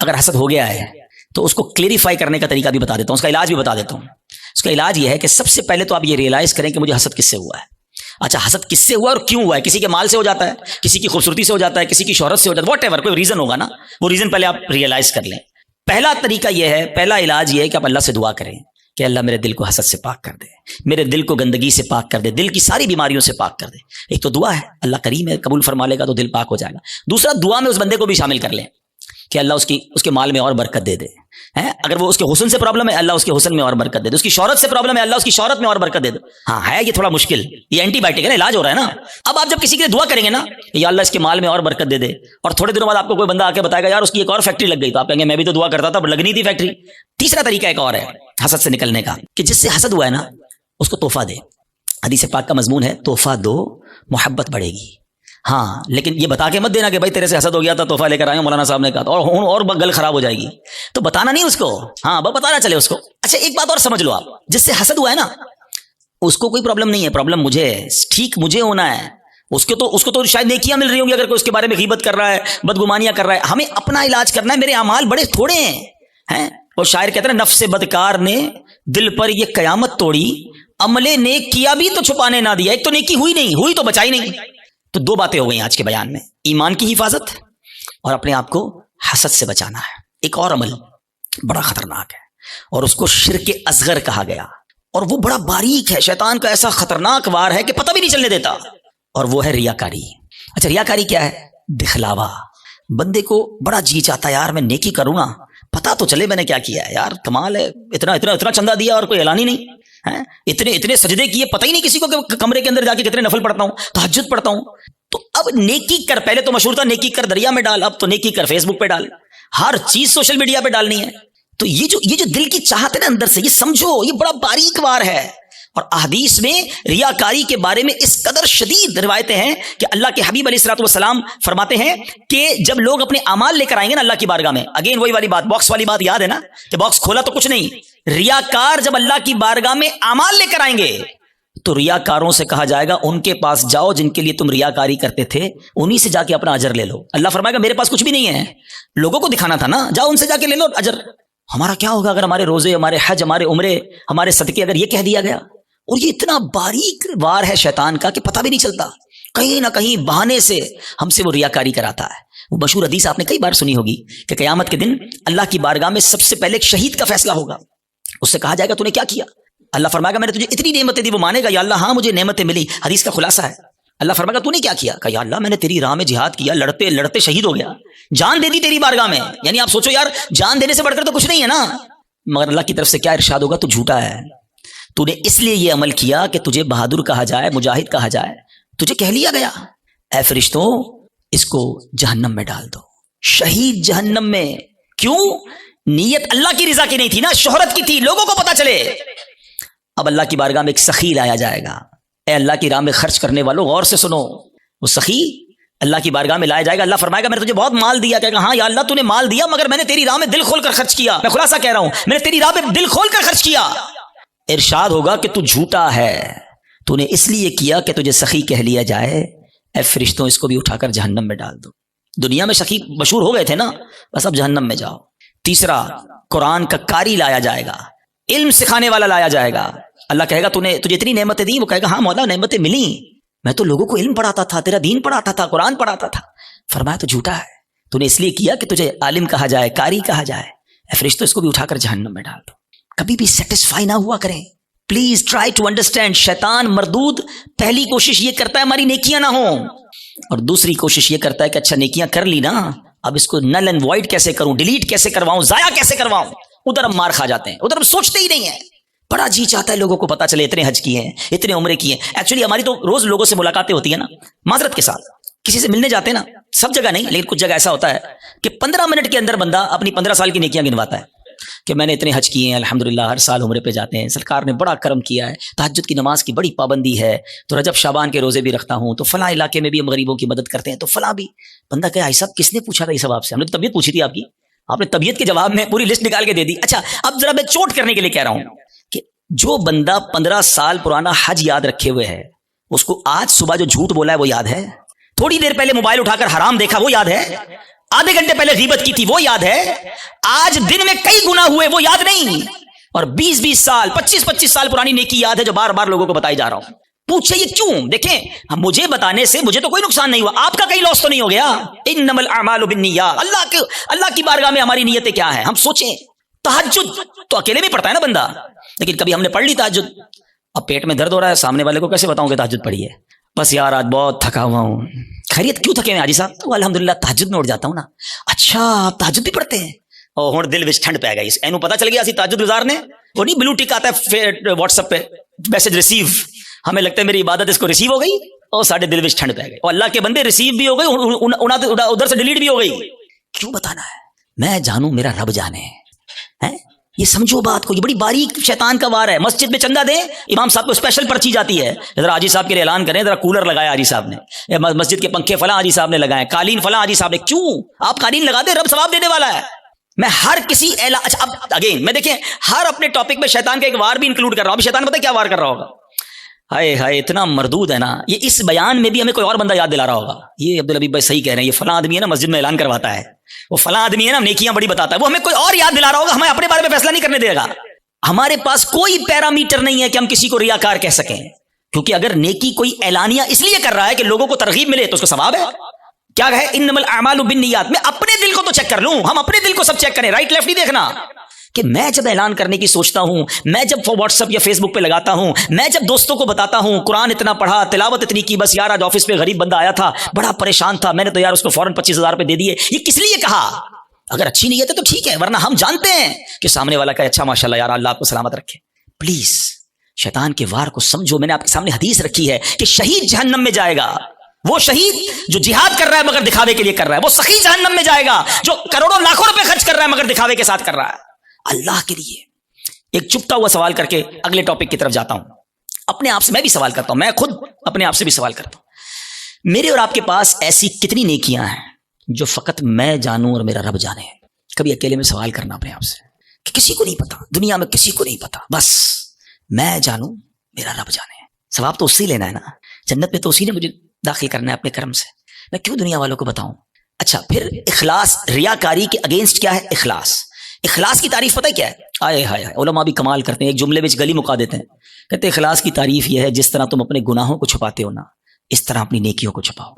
اگر حسد ہو گیا ہے تو اس کو کلیریفائی کرنے کا طریقہ بھی بتا دیتا ہوں, اس کا علاج بھی بتا دیتا ہوں. اس کا علاج یہ ہے کہ سب سے پہلے تو آپ یہ ریئلائز کریں کہ مجھے حسد کس سے ہوا ہے. اچھا حسد کس سے ہوا ہے اور کیوں ہوا ہے؟ کسی کے مال سے ہو جاتا ہے, کسی کی خوبصورتی سے ہو جاتا ہے, کسی کی شہرت سے ہو جاتا ہے, واٹ ایور کوئی ریزن ہوگا نا, وہ ریزن پہلے آپ ریئلائز کر لیں. پہلا طریقہ یہ ہے, پہلا علاج یہ ہے کہ آپ اللہ سے دعا کریں کہ اللہ میرے دل کو حسد سے پاک کر دے, میرے دل کو گندگی سے پاک کر دے, دل کی ساری بیماریوں سے پاک کر دے. ایک تو دعا ہے, اللہ کریم ہے, قبول فرما لے گا تو دل پاک ہو جائے گا. دوسرا دعا میں اس بندے کو بھی شامل کر لیں کہ اللہ اس کے مال میں اور برکت دے دے. اگر وہ اس کے حسن سے پرابلم ہے, اللہ اس کے حسن میں اور برکت دے دے. اس کی شہرت سے پرابلم ہے, اللہ اس کی شہرت میں اور برکت دے دے. ہاں ہے یہ تھوڑا مشکل, یہ اینٹی بائیوٹک ہے نا, علاج ہو رہا ہے نا. اب آپ جب کسی کے لیے دعا کریں گے نا کہ یا اللہ اس کے مال میں اور برکت دے دے, اور تھوڑے دنوں بعد آپ کو کوئی بندہ آ کے بتائے گا یار اس کی ایک اور فیکٹری لگ گئی, تو آپ کہیں گے میں بھی تو دعا کرتا تھا لگنی تھی فیکٹری. تیسرا طریقہ ایک اور ہے حسد سے نکلنے کا, کہ جس سے حسد ہوا ہے نا اس کو تحفہ دے. حدیث پاک کا مضمون ہے تحفہ دو محبت بڑھے گی. ہاں لیکن یہ بتا کے مت دینا کہ بھائی تیرے سے حسد ہو گیا تھا تحفہ لے کر آئے, مولانا صاحب نے کہا اور گل خراب ہو جائے گی, تو بتانا نہیں اس کو. ہاں بتانا چلے اس کو. اچھا ایک بات اور سمجھ لو آپ, جس سے حسد ہوا ہے نا اس کو کوئی پرابلم نہیں ہے, پرابلم مجھے ہے, ٹھیک مجھے ہونا ہے. اس کو تو شاید نیکیاں مل رہی ہوں گی اگر کوئی اس کے بارے میں غیبت کر رہا ہے, بدگمانیاں کر رہا ہے. ہمیں اپنا علاج کرنا ہے, میرے اعمال بڑے تھوڑے ہیں. اور شاعر کہتے ہیں نفس بدکار نے دل پر یہ قیامت توڑی, عمل نیک کیا بھی تو چھپانے نہ دیا. ایک تو نیکی ہوئی تو بچائی نہیں. تو 2 باتیں ہو گئی آج کے بیان میں, ایمان کی حفاظت اور اپنے آپ کو حسد سے بچانا ہے. ایک اور عمل بڑا خطرناک ہے اور اس کو شرک اصغر کہا گیا, اور وہ بڑا باریک ہے, شیطان کا ایسا خطرناک وار ہے کہ پتہ بھی نہیں چلنے دیتا, اور وہ ہے ریاکاری. اچھا ریاکاری کیا ہے؟ دکھلاوا. بندے کو بڑا جی چاہتا ہے یار میں نیکی کروں نا, پتا تو چلے میں نے کیا کیا ہے, یار کمال ہے, اتنا چندہ دیا اور کوئی اعلان ہی نہیں, اتنے سجدے کیے, پتہ ہی نہیں کسی کو کہ کمرے کے اندر جا کے کتنے نفل پڑھتا ہوں, تہجد پڑھتا ہوں. تو اب نیکی کر, پہلے تو مشہور تھا نیکی کر دریا میں ڈال, اب تو نیکی کر فیس بک پہ ڈال, ہر چیز سوشل میڈیا پہ ڈالنی ہے. تو یہ جو دل کی چاہت ہے نا اندر سے, یہ سمجھو یہ بڑا باریک وار ہے, اور احادیث میں ریاکاری کے بارے میں اس قدر شدید روایتیں ہیں کہ اللہ کے حبیب علیہ الصلوۃ والسلام فرماتے ہیں کہ جب لوگ اپنے اعمال لے کر آئیں گے نا اللہ کی بارگاہ میں، اگین وہی والی بات، باکس والی بات یاد ہے نا کہ باکس کھولا تو کچھ نہیں، ریاکار جب اللہ کی بارگاہ میں اعمال لے کر آئیں گے تو ریاکاروں سے کہا جائے گا ان کے پاس جاؤ جن کے لیے تم ریاکاری کرتے تھے، انہی سے جا کے اپنا اجر لے لو۔ اللہ فرمائے گا میرے پاس کچھ بھی نہیں ہے، لوگوں کو دکھانا تھا نا، جاؤ ان سے جا کے لے لو اجر۔ ہمارا کیا ہوگا اگر ہمارے روزے، ہمارے حج، ہمارے عمرے، ہمارے صدقے اگر یہ کہہ دیا گیا؟ اور یہ اتنا باریک وار ہے شیطان کا کہ پتہ بھی نہیں چلتا، کہیں نہ کہیں بہانے سے ہم سے وہ ریاکاری کراتا ہے۔ وہ مشہور حدیث آپ نے کئی بار سنی ہوگی کہ قیامت کے دن اللہ کی بارگاہ میں سب سے پہلے ایک شہید کا فیصلہ ہوگا، اس سے کہا جائے گا تو نے کیا کیا؟ اللہ فرمائے گا میں نے تجھے اتنی نعمتیں دی، وہ مانے گا یا اللہ ہاں مجھے نعمتیں ملی، حدیث کا خلاصہ ہے۔ اللہ فرمائے گا تو نے کیا کیا؟ کہ یا اللہ میں نے تیری راہ میں جہاد کیا، لڑتے لڑتے شہید ہو گیا، جان دے دی تیری بارگاہ میں۔ یعنی آپ سوچو یار، جان دینے سے بڑھ کر تو کچھ نہیں ہے نا، مگر اللہ کی طرف سے کیا ارشاد ہوگا؟ تو جھوٹا ہے، تو نے اس لیے یہ عمل کیا کہ تجھے بہادر کہا جائے، مجاہد کہا جائے، تجھے کہہ لیا گیا اے فرشتوں اس کو جہنم میں ڈال دو، شہید جہنم میں۔ کیوں؟ نیت اللہ کی رضا کی نہیں تھی نا، شہرت کی تھی، لوگوں کو پتا چلے۔ اب اللہ کی بارگاہ میں ایک سخی لایا جائے گا، اے اللہ کی راہ میں خرچ کرنے والوں غور سے سنو، وہ سخی اللہ کی بارگاہ میں لایا جائے گا۔ اللہ فرمائے گا میں نے تجھے بہت مال دیا، کہے گا ہاں یا اللہ تو نے مال دیا مگر میں نے تیری راہ میں دل کھول کر خرچ کیا، میں خلاصہ کہہ رہا ہوں میں نے تیری راہ میں دل کھول کر خرچ کیا۔ ارشاد ہوگا کہ تو جھوٹا ہے، تو نے اس لیے کیا کہ تجھے سخی کہہ لیا جائے، اے فرشتوں اس کو بھی اٹھا کر جہنم میں ڈال دو۔ دنیا میں سخی مشہور ہو گئے تھے نا، بس اب جہنم میں جاؤ۔ تیسرا، قرآن کا قاری لایا جائے گا، علم سکھانے والا لایا جائے گا۔ اللہ کہے گا تجھے اتنی نعمتیں دی، وہ کہے گا ہاں مولا نعمتیں ملی، میں تو لوگوں کو علم پڑھاتا تھا، تیرا دین پڑھاتا تھا، قرآن پڑھاتا تھا۔ فرمایا تو جھوٹا ہے، تو نے اس لیے کیا کہ تجھے عالم کہا جائے، قاری کہا جائے، اے فرشتوں اس کو بھی اٹھا کر جہنم میں ڈال دو۔ کبھی بھی سیٹسفائی نہ ہوا کریں، پلیز ٹرائی ٹو انڈرسٹینڈ۔ شیطان مردود پہلی کوشش یہ کرتا ہے ہماری نیکیاں نہ ہوں، اور دوسری کوشش یہ کرتا ہے کہ اچھا نیکیاں کر لی نا، اب اس کو نل اینڈ وائڈ کیسے کروں، ڈیلیٹ کیسے کرواؤں، ضائع کیسے کرواؤں۔ ادھر ہم مار کھا جاتے ہیں، ادھر ہم سوچتے ہی نہیں ہیں۔ بڑا جی چاہتا ہے لوگوں کو پتا چلے اتنے حج کیے ہیں، اتنے عمرے کیے ہیں۔ ایکچولی ہماری تو روز لوگوں سے ملاقاتیں ہوتی ہیں نا، معذرت کے ساتھ کسی سے ملنے جاتے ہیں نا، سب جگہ نہیں لیکن کچھ جگہ ایسا ہوتا ہے کہ 15 منٹ کے اندر بندہ اپنی 15 سال کی نیکیاں گنواتا ہے کہ میں نے اتنے حج کیے ہیں، الحمدللہ ہر سال عمرے پہ جاتے ہیں، سرکار نے بڑا کرم کیا ہے، تہجد کی نماز کی بڑی پابندی ہے، تو رجب شعبان کے روزے بھی رکھتا ہوں، تو فلاں علاقے میں بھی ہم غریبوں کی مدد کرتے ہیں، تو فلاں بھی۔ بندہ کہ بھائی صاحب کس نے پوچھا تھا یہ سب آپ سے؟ ہم نے تو طبیعت پوچھی تھی آپ کی، آپ نے طبیعت کے جواب میں پوری لسٹ نکال کے دے دی۔ اچھا اب ذرا میں چوٹ کرنے کے لیے کہہ رہا ہوں کہ جو بندہ 15 سال پرانا حج یاد رکھے ہوئے ہے، اس کو آج صبح جو جھوٹ بولا ہے وہ یاد ہے؟ تھوڑی دیر پہلے موبائل اٹھا کر حرام دیکھا وہ یاد ہے؟ آدھے گھنٹے پہلے غیبت کی تھی وہ یاد ہے؟ آج دن میں کئی گناہ ہوئے وہ یاد نہیں؟ اور 20-20 سال 25-25 سال پرانی نیکی یاد ہے جو بار بار لوگوں کو بتائی جا رہا ہوں۔ پوچھے یہ کیوں؟ دیکھیں مجھے بتانے سے مجھے تو کوئی نقصان نہیں ہوا، آپ کا کئی لاس تو نہیں ہو گیا۔ انما الاعمال بالنیات، اللہ کی بارگاہ میں ہماری نیتیں کیا ہیں؟ ہم سوچیں۔ تہجد تو اکیلے بھی پڑھتا ہے نا بندہ، لیکن کبھی ہم نے پڑھ لی تہجد، اب پیٹ میں درد ہو رہا ہے، سامنے والے کو کیسے بتاؤں کہ تہجد پڑھی ہے؟ بس یار آج بہت تھکا ہوا ہوں۔ خیریت کیوں تھکے ہیں حاجی صاحب؟ تو الحمدللہ تہجد میں اٹھ جاتا ہوں نا۔ اچھا آپ تہجد بھی پڑھتے ہیں؟ اور ہن دل وچ ٹھنڈ پی گئی، اینو پتہ چل گیا اسی تہجد گزار نے، وہ نہیں بلو ٹک آتا ہے واٹس ایپ پہ میسج ریسیو، ہمیں لگتا ہے میری عبادت اس کو ریسیو ہو گئی، اور ساڈے دل وچ ٹھنڈ پی گئی، اور اللہ کے بندے ریسیو بھی ہو گئی، ادھر سے ڈیلیٹ بھی ہو گئی۔ کیوں بتانا ہے؟ میں جانوں میرا رب جانے ہے۔ یہ سمجھو بات کو، یہ بڑی باریک شیطان کا وار ہے۔ مسجد میں چندہ دیں، امام صاحب کو اسپیشل پرچی جاتی ہے، ذرا حاجی صاحب کے لیے اعلان کریں، ذرا کولر لگایا حاجی صاحب نے، مسجد کے پنکھے فلاں حاجی صاحب نے لگائے، قالین فلاں حاجی صاحب نے۔ کیوں؟ آپ قالین لگا دیں، رب ثواب دینے والا ہے۔ میں ہر کسی اچھا اب اگین میں دیکھیں ہر اپنے ٹاپک میں شیطان کا ایک وار بھی انکلوڈ کر رہا ہوں۔ ابھی شیطان پتہ ہے کیا وار کر رہا ہوگا؟ ہائے ہائے اتنا مردود ہے نا، یہ اس بیان میں بھی ہمیں کوئی اور بندہ یاد دلا رہا ہوگا، یہ عبدالحبیب بھائی صحیح کہہ رہے ہیں، یہ فلاں آدمی ہے نا مسجد میں اعلان کرواتا ہے، وہ فلاں آدمی ہے نا نیکیاں بڑی بتاتا ہے، وہ ہمیں کوئی اور یاد دلا رہا ہوگا، ہمیں اپنے بارے میں فیصلہ نہیں کرنے دے گا۔ ہمارے پاس کوئی پیرامیٹر نہیں ہے کہ ہم کسی کو ریاکار کہہ سکیں، کیونکہ اگر نیکی کوئی اعلانیہ اس لیے کر رہا ہے کہ لوگوں کو ترغیب ملے تو اس کو ثواب ہے۔ کیا ہے انما الاعمال بالنیات، میں اپنے دل کو تو چیک کر لوں، ہم اپنے دل کو سب چیک کریں، رائٹ لیفٹ نہیں دیکھنا کہ میں جب اعلان کرنے کی سوچتا ہوں، میں جب واٹس ایپ یا فیس بک پہ لگاتا ہوں، میں جب دوستوں کو بتاتا ہوں قرآن اتنا پڑھا، تلاوت اتنی کی، بس یار آج آفس پہ غریب بندہ آیا تھا بڑا پریشان تھا، میں نے تو یار اس کو فوراً 25,000 روپے دے دیے، یہ کس لیے کہا؟ اگر اچھی نیت ہے تو ٹھیک ہے، ورنہ ہم جانتے ہیں کہ سامنے والا کا اچھا ماشاءاللہ یار اللہ آپ کو سلامت رکھے۔ پلیز شیطان کے وار کو سمجھو۔ میں نے آپ کے سامنے حدیث رکھی ہے کہ شہید جہنم میں جائے گا، وہ شہید جو جہاد کر رہا ہے مگر دکھاوے کے لیے کر رہا ہے، وہ سخی جہنم میں جائے گا جو کروڑوں لاکھوں روپے خرچ کر رہا ہے مگر دکھاوے کے ساتھ کر رہا ہے اللہ کے لیے۔ ایک چپتا ہوا سوال کر کے اگلے ٹاپک کی طرف جاتا ہوں۔ اپنے آپ سے میں بھی سوال کرتا ہوں, میں خود اپنے آپ سے بھی سوال کرتا ہوں, میرے اور آپ کے پاس ایسی کتنی نیکیاں ہیں جو فقط میں جانوں اور میرا رب جانے. کبھی اکیلے میں سوال کرنا اپنے آپ سے کہ کسی کو نہیں پتا, دنیا میں کسی کو نہیں پتا, بس میں جانوں میرا رب جانے. ثواب تو اسی لینا ہے نا, جنت میں تو اسی نے مجھے داخل کرنا ہے اپنے کرم سے, میں کیوں دنیا والوں کو بتاؤں. اچھا پھر اخلاص, ریاکاری کے اگینسٹ کیا ہے اخلاص. اخلاص کی تعریف پتہ کیا ہے؟ آئے ہائے علماء بھی کمال کرتے ہیں, ایک جملے میں گلی مکا دیتے ہیں, کہتے ہیں اخلاص کی تعریف یہ ہے جس طرح تم اپنے گناہوں کو چھپاتے ہو نا, اس طرح اپنی نیکیوں کو چھپاؤ.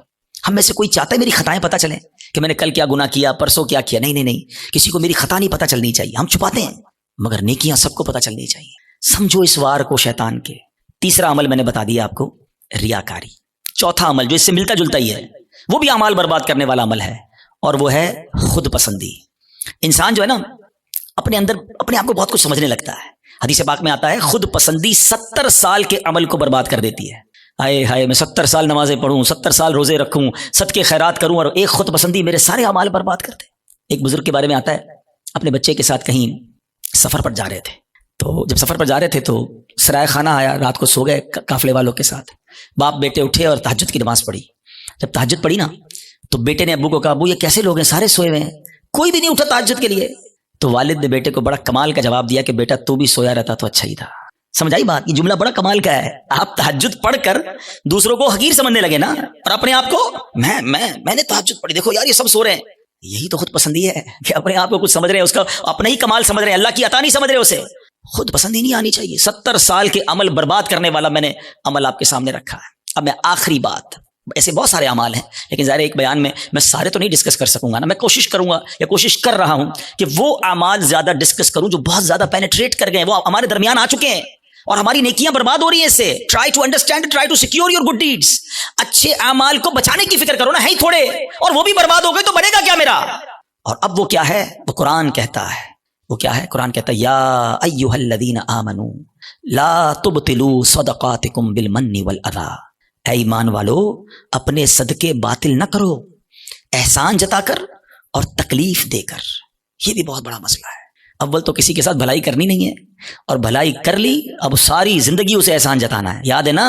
ہم میں سے کوئی چاہتا ہے میری خطائیں پتہ چلیں کہ میں نے کل کیا گناہ کیا, پرسوں کیا کیا؟ نہیں نہیں نہیں, کسی کو میری خطا نہیں پتہ چلنی چاہیے, ہم چھپاتے ہیں, مگر نیکیاں سب کو پتہ چلنی چاہیے. سمجھو اس وار کو شیطان کے. تیسرا عمل میں نے بتا دیا آپ کو, ریاکاری. چوتھا عمل جو اس سے ملتا جلتا ہی ہے, وہ بھی اعمال برباد کرنے والا عمل ہے, اور وہ ہے خود پسندی. انسان جو ہے نا اپنے اندر اپنے آپ کو بہت کچھ سمجھنے لگتا ہے. حدیث پاک میں آتا ہے خود پسندی 70 سال کے عمل کو برباد کر دیتی ہے. ہائے ہائے میں 70 سال نمازیں پڑھوں, 70 سال روزے رکھوں, صدقے خیرات کروں, اور ایک خود پسندی میرے سارے اعمال برباد کر دے. ایک بزرگ کے بارے میں آتا ہے, اپنے بچے کے ساتھ کہیں سفر پر جا رہے تھے, تو جب سفر پر جا رہے تھے تو سرائے خانہ آیا, رات کو سو گئے قافلے والوں کے ساتھ. باپ بیٹے اٹھے اور تہجد کی نماز پڑھی. جب تہجد پڑھی نا تو بیٹے نے ابو کو کہا, ابو یہ کیسے لوگ ہیں, سارے سوئے ہوئے ہیں, کوئی بھی نہیں اٹھا تہجد کے لیے. تو والد نے بیٹے کو بڑا کمال کا جواب دیا کہ بیٹا تو بھی سویا رہتا تو اچھا ہی تھا. سمجھائی بات؟ یہ جملہ بڑا کمال کا ہے. آپ تہجد پڑھ کر دوسروں کو حقیر سمجھنے لگے نا, اور اپنے آپ کو میں نے تہجد پڑھی, دیکھو یار یہ سب سو رہے ہیں. یہی تو خود پسندی ہے کہ اپنے آپ کو کچھ سمجھ رہے ہیں, اس کا اپنا ہی کمال سمجھ رہے ہیں, اللہ کی عطا نہیں سمجھ رہے اسے. خود پسندی نہیں آنی چاہیے. 70 سال کے عمل برباد کرنے والا میں نے عمل آپ کے سامنے رکھا ہے. اب میں آخری بات, ایسے بہت سارے اعمال ہیں لیکن ظاہر ایک بیان میں سارے تو نہیں ڈسکس کر سکوں گا نا. میں کوشش کروں گا یا کوشش کر رہا ہوں کہ وہ اعمال زیادہ ڈسکس کروں جو بہت زیادہ پینیٹریٹ کر گئے, وہ ہمارے درمیان آ چکے ہیں اور ہماری نیکیاں برباد ہو رہی ہیں. اس سے try to understand, try to secure your good deeds. اچھے اعمال کو بچانے کی فکر کرو نا, ہے ہی تھوڑے, اور وہ بھی برباد ہو گئے تو بنے گا کیا میرا. اور اب وہ کیا ہے, وہ قرآن کہتا ہے, وہ کیا ہے؟ قرآن کہتا ہے یا ایھا الذین آمنوا لا تبطلوا صدقاتکم بالمن والاذی. اے ایمان والو اپنے صدقے باطل نہ کرو احسان جتا کر اور تکلیف دے کر. یہ بھی بہت بڑا مسئلہ ہے. اول تو کسی کے ساتھ بھلائی کرنی نہیں ہے, اور بھلائی کر لی اب ساری زندگی اسے احسان جتانا ہے. یاد ہے نا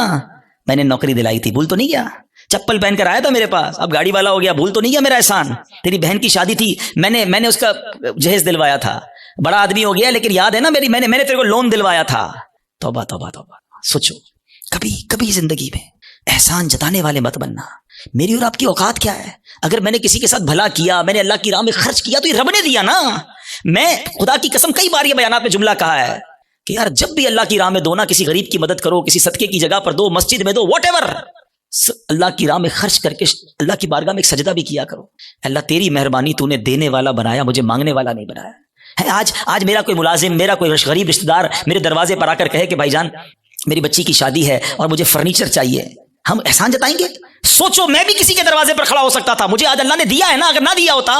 میں نے نوکری دلائی تھی, بھول تو نہیں گیا؟ چپل پہن کر آیا تھا میرے پاس, اب گاڑی والا ہو گیا, بھول تو نہیں گیا میرا احسان؟ تیری بہن کی شادی تھی, میں نے اس کا جہیز دلوایا تھا, بڑا آدمی ہو گیا لیکن یاد ہے نا میں نے تیرے کو لون دلوایا تھا. توبہ توبہ توبہ. سوچو کبھی زندگی میں احسان جتانے والے مت بننا. میری اور آپ کی اوقات کیا ہے؟ اگر میں نے کسی کے ساتھ بھلا کیا, میں نے اللہ کی راہ میں خرچ کیا تو یہ رب نے دیا نا. میں خدا کی قسم کئی بار یہ بیانات میں جملہ کہا ہے کہ یار جب بھی اللہ کی راہ میں دو نا, کسی غریب کی مدد کرو, کسی صدقے کی جگہ پر دو, مسجد میں دو, واٹ ایور, اللہ کی راہ میں خرچ کر کے اللہ کی بارگاہ میں ایک سجدہ بھی کیا کرو. اللہ تیری مہربانی, تو نے دینے والا بنایا, مجھے مانگنے والا نہیں بنایا ہے. آج میرا کوئی ملازم, میرا کوئی غریب رشتہ دار میرے دروازے پر آ کر کہے کہ بھائی جان میری بچی کی شادی ہے اور مجھے فرنیچر چاہیے, ہم احسان جتائیں گے؟ سوچو میں بھی کسی کے دروازے پر کھڑا ہو سکتا تھا, مجھے آج اللہ نے دیا ہے نا, اگر نہ دیا ہوتا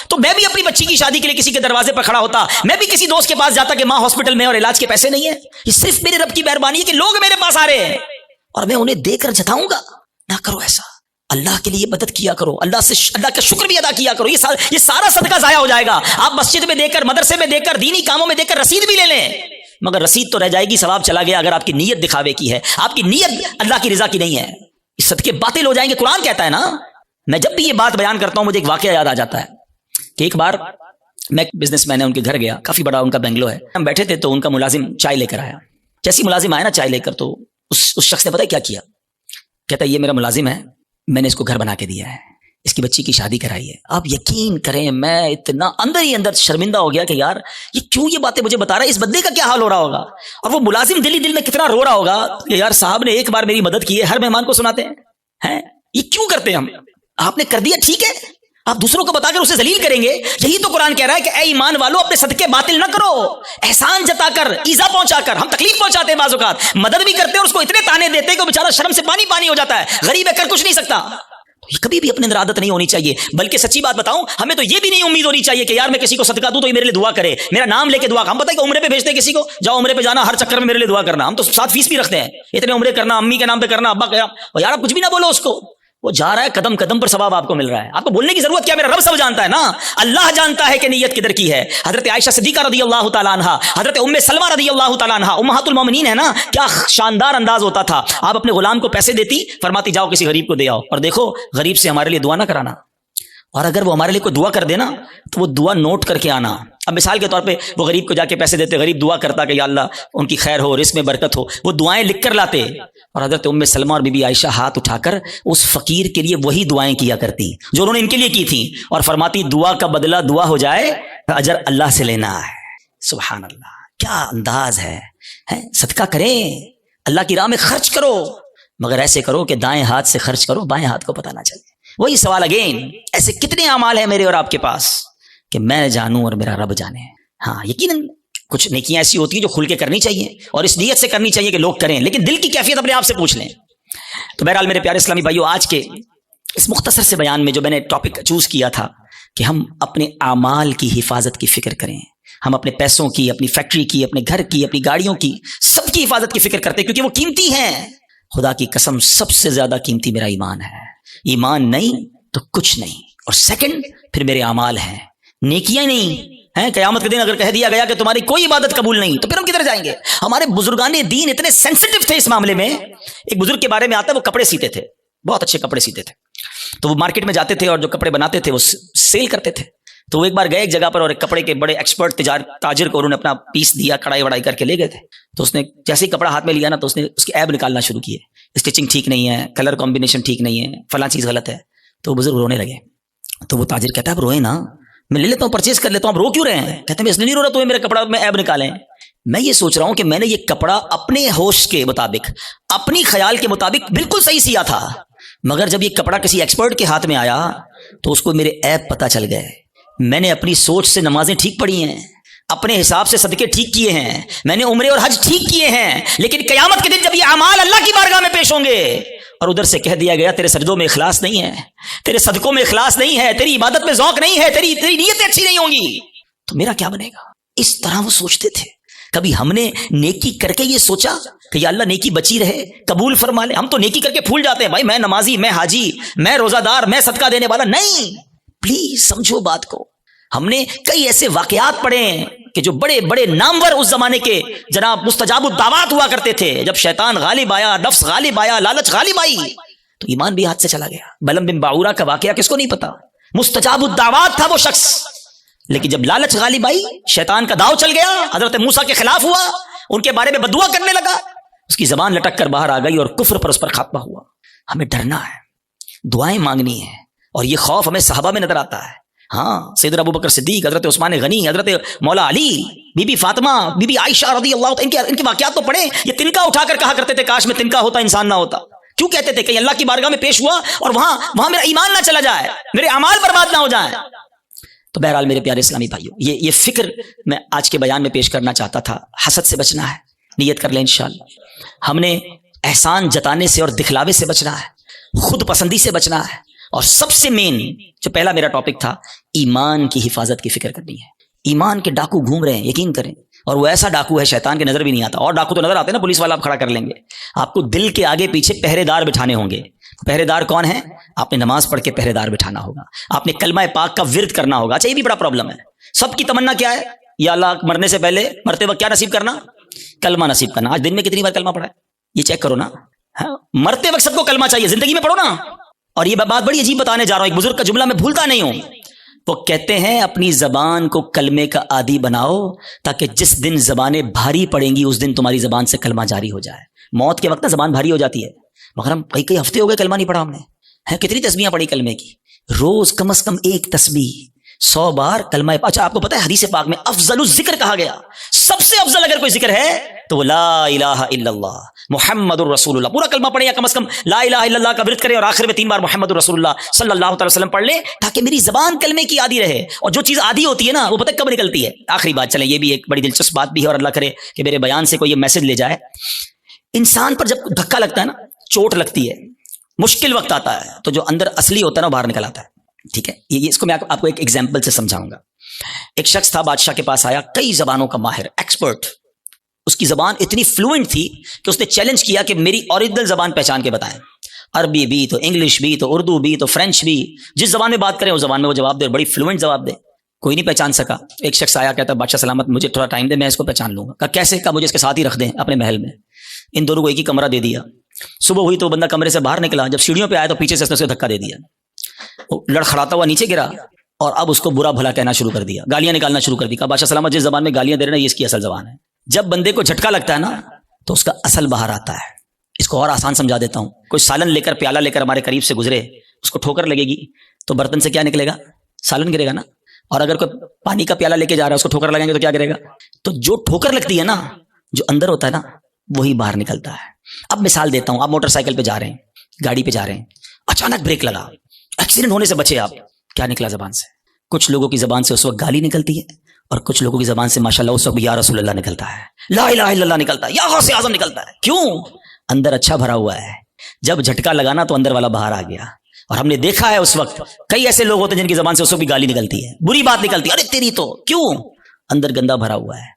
تو میں بھی اپنی بچی کی شادی کے لیے کسی کے دروازے پر کھڑا ہوتا, میں بھی کسی دوست کے پاس جاتا کہ ماں ہاسپٹل میں اور علاج کے پیسے نہیں ہیں. یہ صرف میرے رب کی مہربانی ہے کہ لوگ میرے پاس آ رہے ہیں اور میں انہیں دے کر جتاؤں گا. نہ کرو ایسا, اللہ کے لیے مدد کیا کرو, اللہ کا شکر بھی ادا کیا کرو. یہ سارا صدقہ ضائع ہو جائے گا. آپ مسجد میں دے کر, مدرسے میں دے کر, دینی کاموں میں دے کر رسید بھی لے لیں, مگر رسید تو رہ جائے گی, ثواب چلا گیا. اگر آپ کی نیت دکھاوے کی ہے, آپ کی نیت اللہ کی رضا کی نہیں ہے, اس صدقے باطل ہو جائیں گے. قرآن کہتا ہے نا. میں جب بھی یہ بات بیان کرتا ہوں مجھے ایک واقعہ یاد آ جاتا ہے کہ ایک بار میں بزنس مین ہے, ان کے گھر گیا, کافی بڑا ان کا بنگلو ہے. ہم بیٹھے تھے تو ان کا ملازم چائے لے کر آیا. جیسی ملازم آیا نا چائے لے کر, تو اس شخص نے پتہ کیا کیا, کہتا ہے یہ میرا ملازم ہے, میں نے اس کو گھر بنا کے دیا ہے, اس کی بچی کی شادی کرائی ہے. آپ یقین کریں میں اتنا اندر ہی اندر شرمندہ ہو گیا کہ یار یہ کیوں یہ باتیں مجھے بتا رہا ہے, اس بندے کا کیا حال ہو رہا ہوگا, اور وہ ملازم دل میں کتنا رو رہا ہوگا کہ یار صاحب نے ایک بار میری مدد کی ہے, ہر مہمان کو سناتے ہیں. یہ کیوں کرتے ہیں ہم؟ آپ نے کر دیا ٹھیک ہے, آپ دوسروں کو بتا کر اسے ذلیل کریں گے. یہی تو قرآن کہہ رہا ہے کہ اے ایمان والو اپنے صدقے باطل نہ کرو, احسان جتا کر, ایذا پہنچا کر. ہم تکلیف پہنچاتے ہیں بعض اوقات, مدد بھی کرتے ہیں اور اس کو اتنے تانے دیتے ہیں کہ بیچارہ شرم سے پانی ہو جاتا ہے, غریب ہے کر کچھ نہیں سکتا. یہ کبھی بھی اپنے اندر عادت نہیں ہونی چاہیے. بلکہ سچی بات بتاؤں, ہمیں تو یہ بھی نہیں امید ہونی چاہیے کہ یار میں کسی کو صدقہ دوں تو یہ میرے لیے دعا کرے, میرا نام لے کے دعا. ہم پتہ ہے کہ عمرے پہ بھیجتے ہیں کسی کو, جاؤ عمرے پہ جانا, ہر چکر میں میرے لیے دعا کرنا. ہم تو 7 فیس بھی رکھتے ہیں, اتنے عمرے کرنا, امی کے نام پہ کرنا, ابا کا. اور یار آپ کچھ بھی نہ بولو اس کو, وہ جا رہا ہے قدم قدم پر ثواب آپ کو مل رہا ہے. آپ کو بولنے کی ضرورت کیا, میرا رب سب جانتا ہے نا. اللہ جانتا ہے کہ نیت کدھر کی ہے. حضرت عائشہ صدیقہ رضی اللہ تعالیٰ عنہا, حضرت ام سلمہ رضی اللہ تعالیٰ عنہا, امہات المومنین ہے نا, کیا شاندار انداز ہوتا تھا. آپ اپنے غلام کو پیسے دیتی, فرماتی جاؤ کسی غریب کو دے آؤ, اور دیکھو غریب سے ہمارے لیے دعا نہ کرانا, اور اگر وہ ہمارے لیے کوئی دعا کر دینا تو وہ دعا نوٹ کر کے آنا. اب مثال کے طور پہ وہ غریب کو جا کے پیسے دیتے, غریب دعا کرتا کہ یا اللہ ان کی خیر ہو, رزق میں برکت ہو, وہ دعائیں لکھ کر لاتے, اور حضرت ام سلمہ اور بی بی عائشہ ہاتھ اٹھا کر اس فقیر کے لیے وہی دعائیں کیا کرتی جو انہوں نے ان کے لیے کی تھیں, اور فرماتی دعا کا بدلہ دعا ہو جائے, اجر اللہ سے لینا ہے. سبحان اللہ, کیا انداز ہے. صدقہ کریں, اللہ کی راہ میں خرچ کرو, مگر ایسے کرو کہ دائیں ہاتھ سے خرچ کرو, بائیں ہاتھ کو پتہ نہ چلے. وہی سوال اگین, ایسے کتنے اعمال ہیں میرے اور آپ کے پاس کہ میں جانوں اور میرا رب جانے. ہاں یقیناً کچھ نیکیاں ایسی ہوتی ہیں جو کھل کے کرنی چاہیے اور اس نیت سے کرنی چاہیے کہ لوگ کریں, لیکن دل کی کیفیت اپنے آپ سے پوچھ لیں. تو بہرحال میرے پیارے اسلامی بھائیو, آج کے اس مختصر سے بیان میں جو میں نے ٹاپک چوز کیا تھا کہ ہم اپنے اعمال کی حفاظت کی فکر کریں. ہم اپنے پیسوں کی, اپنی فیکٹری کی, اپنے گھر کی, اپنی گاڑیوں کی, سب کی حفاظت کی فکر کرتے ہیں کیونکہ وہ قیمتی ہیں. خدا کی قسم سب سے زیادہ قیمتی میرا ایمان ہے. ایمان نہیں تو کچھ نہیں, اور سیکنڈ پھر میرے اعمال ہیں, نیکیاں نہیں ہیں. قیامت کے دن اگر کہہ دیا گیا کہ تمہاری کوئی عبادت قبول نہیں تو پھر ہم کدھر جائیں گے. ہمارے بزرگان دین اتنے سینسٹیو تھے اس معاملے میں. ایک بزرگ کے بارے میں آتا ہے, وہ کپڑے سیتے تھے, بہت اچھے کپڑے سیتے تھے. تو وہ مارکیٹ میں جاتے تھے اور جو کپڑے بناتے تھے وہ سیل کرتے تھے. تو وہ ایک بار گئے ایک جگہ پر, اور ایک کپڑے کے بڑے ایکسپرٹ تاجر کو انہوں نے اپنا پیس دیا, کڑھائی وڑائی کر کے لے گئے تھے. تو اس نے جیسے ہی کپڑا ہاتھ میں لیا نا, تو اس نے اس کے عیب نکالنا شروع کیے. اسٹچنگ ٹھیک نہیں ہے, کلر کمبینیشن ٹھیک نہیں ہے, فلاں چیز غلط ہے. تو وہ بزرگ رونے لگے. تو وہ تاجر کہتا ہے, اب روئے نا, میں لے لیتا ہوں, پرچیز کر لیتا ہوں, اب رو کیوں رہے ہیں؟ کہتے ہیں میں اس لیے نہیں رو رہا تمہیں میرے کپڑا میں عیب نکالیں. میں یہ سوچ رہا ہوں کہ میں نے یہ کپڑا اپنے ہوش کے مطابق, اپنی خیال کے مطابق بالکل صحیح سیا تھا, مگر جب یہ کپڑا کسی ایکسپرٹ کے ہاتھ میں آیا تو اس کو میرے عیب پتہ چل گئے. میں نے اپنی سوچ سے نمازیں ٹھیک پڑھی ہیں, اپنے حساب سے صدقے ٹھیک کیے ہیں, میں نے عمرے اور حج ٹھیک کیے ہیں, لیکن قیامت کے دن جب یہ اعمال اللہ کی بارگاہ میں پیش ہوں گے اور ادھر سے کہہ دیا گیا تیرے سجدوں میں اخلاص نہیں ہے, تیرے صدقوں میں اخلاص نہیں ہے, تیری عبادت میں ذوق نہیں ہے, تیری نیتیں اچھی نہیں ہوں گی, تو میرا کیا بنے گا؟ اس طرح وہ سوچتے تھے. کبھی ہم نے نیکی کر کے یہ سوچا کہ یا اللہ نیکی بچی رہے, قبول فرما لے. ہم تو نیکی کر کے پھول جاتے ہیں, بھائی میں نمازی, میں حاجی, میں روزہ دار, میں صدقہ دینے والا. نہیں, پلیز سمجھو بات کو. ہم نے کئی ایسے واقعات پڑھے ہیں کہ جو بڑے بڑے نامور اس زمانے کے جناب مستجاب الدعوات ہوا کرتے تھے. جب شیطان غالب آیا, نفس غالب آیا, لالچ غالب آئی, تو ایمان بھی ہاتھ سے چلا گیا. بلم بن باعورہ کا واقعہ کس کو نہیں پتا, مستجاب الدعوات تھا وہ شخص, لیکن جب لالچ غالب آئی, شیطان کا داؤ چل گیا, حضرت موسیٰ کے خلاف ہوا, ان کے بارے میں بددعا کرنے لگا, اس کی زبان لٹک کر باہر آ گئی اور کفر پر اس پر خاتمہ ہوا. ہمیں ڈرنا ہے, دعائیں مانگنی ہیں, اور یہ خوف ہمیں صحابہ میں نظر آتا ہے. ہاں, سیدنا ابو بکر صدیق, حضرت عثمان غنی, حضرت مولا علی, بی بی فاطمہ, بی بی عائشہ رضی اللہ عنہ, ان کے واقعات تو پڑھیں. یہ تنکا اٹھا کر کہا کرتے تھے کاش میں تنکا ہوتا انسان نہ ہوتا. کیوں کہتے تھے کہ اللہ کی بارگاہ میں پیش ہوا اور وہاں میرا ایمان نہ چلا جائے, میرے اعمال برباد نہ ہو جائیں. تو بہرحال میرے پیارے اسلامی بھائیو, یہ فکر میں آج کے بیان میں پیش کرنا چاہتا تھا. حسد سے بچنا ہے, نیت کر لیں انشاءاللہ. ہم نے احسان جتانے سے اور دکھلاوے سے بچنا ہے, خود پسندی سے بچنا ہے, اور سب سے مین جو پہلا میرا ٹاپک تھا, ایمان کی حفاظت کی فکر کرنی ہے. ایمان کے ڈاکو گھوم رہے ہیں, یقین کریں, اور وہ ایسا ڈاکو ہے شیطان کے نظر بھی نہیں آتا. اور ڈاکو تو نظر آتے ہیں نا, پولیس والا آپ کھڑا کر لیں گے, آپ کو دل کے آگے پیچھے پہرے دار بٹھانے ہوں گے. پہرے دار کون ہیں؟ آپ نے نماز پڑھ کے پہرے دار بٹھانا ہوگا, آپ نے کلمہ پاک کا ورد کرنا ہوگا. اچھا, یہ بھی بڑا پرابلم ہے. سب کی تمنا کیا ہے, یا اللہ مرنے سے پہلے, مرتے وقت کیا نصیب کرنا؟ کلمہ نصیب کرنا. آج دن میں کتنی بار کلمہ پڑھا ہے یہ چیک کرو نا. مرتے وقت سب کو کلمہ چاہیے, زندگی میں پڑھو نا. اور یہ بات بڑی عجیب بتانے جا رہا ہوں, ایک بزرگ کا جملہ میں بھولتا نہیں ہوں. وہ کہتے ہیں اپنی زبان کو کلمے کا عادی بناؤ, تاکہ جس دن زبانیں بھاری پڑیں گی اس دن تمہاری زبان سے کلمہ جاری ہو جائے. موت کے وقت نا زبان بھاری ہو جاتی ہے, مگر ہم کئی ہفتے ہو گئے کلمہ نہیں پڑھا ہم نے. کتنی تسبیحاں پڑھی کلمے کی, روز کم از کم ایک تسبیح, 100 بار کلمہ. اچھا, آپ کو پتہ ہے حدیث پاک میں افضل الذکر کہا گیا, سب سے افضل اگر کوئی ذکر ہے تو وہ لا الہ الا اللہ محمد الرسول اللہ. پورا کلمہ پڑھیں, یا کم از کم لا الہ الا اللہ کا ورد کریں, اور آخر میں 3 بار محمد الرسول اللہ صلی اللہ تعالی وسلم پڑھ لیں, تاکہ میری زبان کلمے کی عادی رہے. اور جو چیز عادی ہوتی ہے نا, وہ پتہ کب نکلتی ہے؟ آخری بات, چلیں یہ بھی ایک بڑی دلچسپ بات بھی ہے, اور اللہ کرے کہ میرے بیان سے کوئی یہ میسج لے جائے. انسان پر جب دھکا لگتا ہے نا, چوٹ لگتی ہے, مشکل وقت آتا ہے, تو جو اندر اصلی ہوتا ہے نا باہر نکل آتا ہے. ٹھیک ہے, یہ اس کو میں آپ کو ایک ایگزامپل سے سمجھاؤں گا. ایک شخص تھا, بادشاہ کے پاس آیا, کئی زبانوں کا ماہر, ایکسپرٹ. اس کی زبان اتنی فلوئنٹ تھی کہ اس نے چیلنج کیا کہ میری اوریجنل زبان پہچان کے بتائیں. عربی بھی تو انگلش بھی تو اردو بھی تو فرینچ بھی، جس زبان میں بات کریں اس زبان میں وہ جواب دے، بڑی فلوئنٹ جواب دے. کوئی نہیں پہچان سکا. ایک شخص آیا کہتا بادشاہ سلامت مجھے تھوڑا ٹائم دے، میں اس کو پہچان لوں گا. کہا کیسے؟ کہا مجھے اس کے ساتھ ہی رکھ دیں اپنے محل میں. ان دونوں کو ایک ہی کمرہ دے دیا. صبح ہوئی تو بندہ کمرے سے باہر نکلا، جب سیڑھیوں پہ آیا تو پیچھے سے اس نے اسے دھکا دے دیا. وہ لڑکھڑاتا ہوا نیچے گرا اور اب اس کو برا بھلا کہنا شروع کر دیا، گالیاں نکالنا شروع کر دی. کہا بادشاہ سلامت جس زبان میں گالیاں دے رہے ہیں یہ اس کی اصل زبان ہے. جب بندے کو جھٹکا لگتا ہے نا تو اس کا اصل باہر آتا ہے. اس کو اور آسان سمجھا دیتا ہوں. کوئی سالن لے کر پیالہ لے کر ہمارے قریب سے گزرے، اس کو ٹھوکر لگے گی تو برتن سے کیا نکلے گا؟ سالن گرے گا نا. اور اگر کوئی پانی کا پیالہ لے کے جا رہا ہے اس کو ٹھوکر لگائیں گے تو کیا کرے گا؟ تو جو ٹھوکر لگتی ہے نا، جو اندر ہوتا ہے نا، وہی باہر نکلتا ہے. اب مثال دیتا ہوں، آپ موٹر سائیکل پہ جا رہے ہیں، گاڑی پہ جا رہے ہیں، اچانک بریک لگا، ایکسیڈنٹ ہونے سے بچے آپ. کیا نکلا زبان سے؟ کچھ لوگوں کی زبان سے اس وقت گالی نکلتی ہے اور کچھ لوگوں کی زبان سے ماشاءاللہ اس وقت یا رسول اللہ نکلتا ہے، لا الہ الا اللہ نکلتا ہے، یا غوث اعظم نکلتا ہے. کیوں؟ اندر اچھا بھرا ہوا ہے. جب جھٹکا لگانا تو اندر والا باہر آ گیا. اور ہم نے دیکھا ہے اس وقت کئی ایسے لوگ ہوتے ہیں جن کی زبان سے اس وقت بھی گالی نکلتی ہے، بری بات نکلتی ہے، ارے تیری تو. کیوں؟ اندر گندا بھرا ہوا ہے.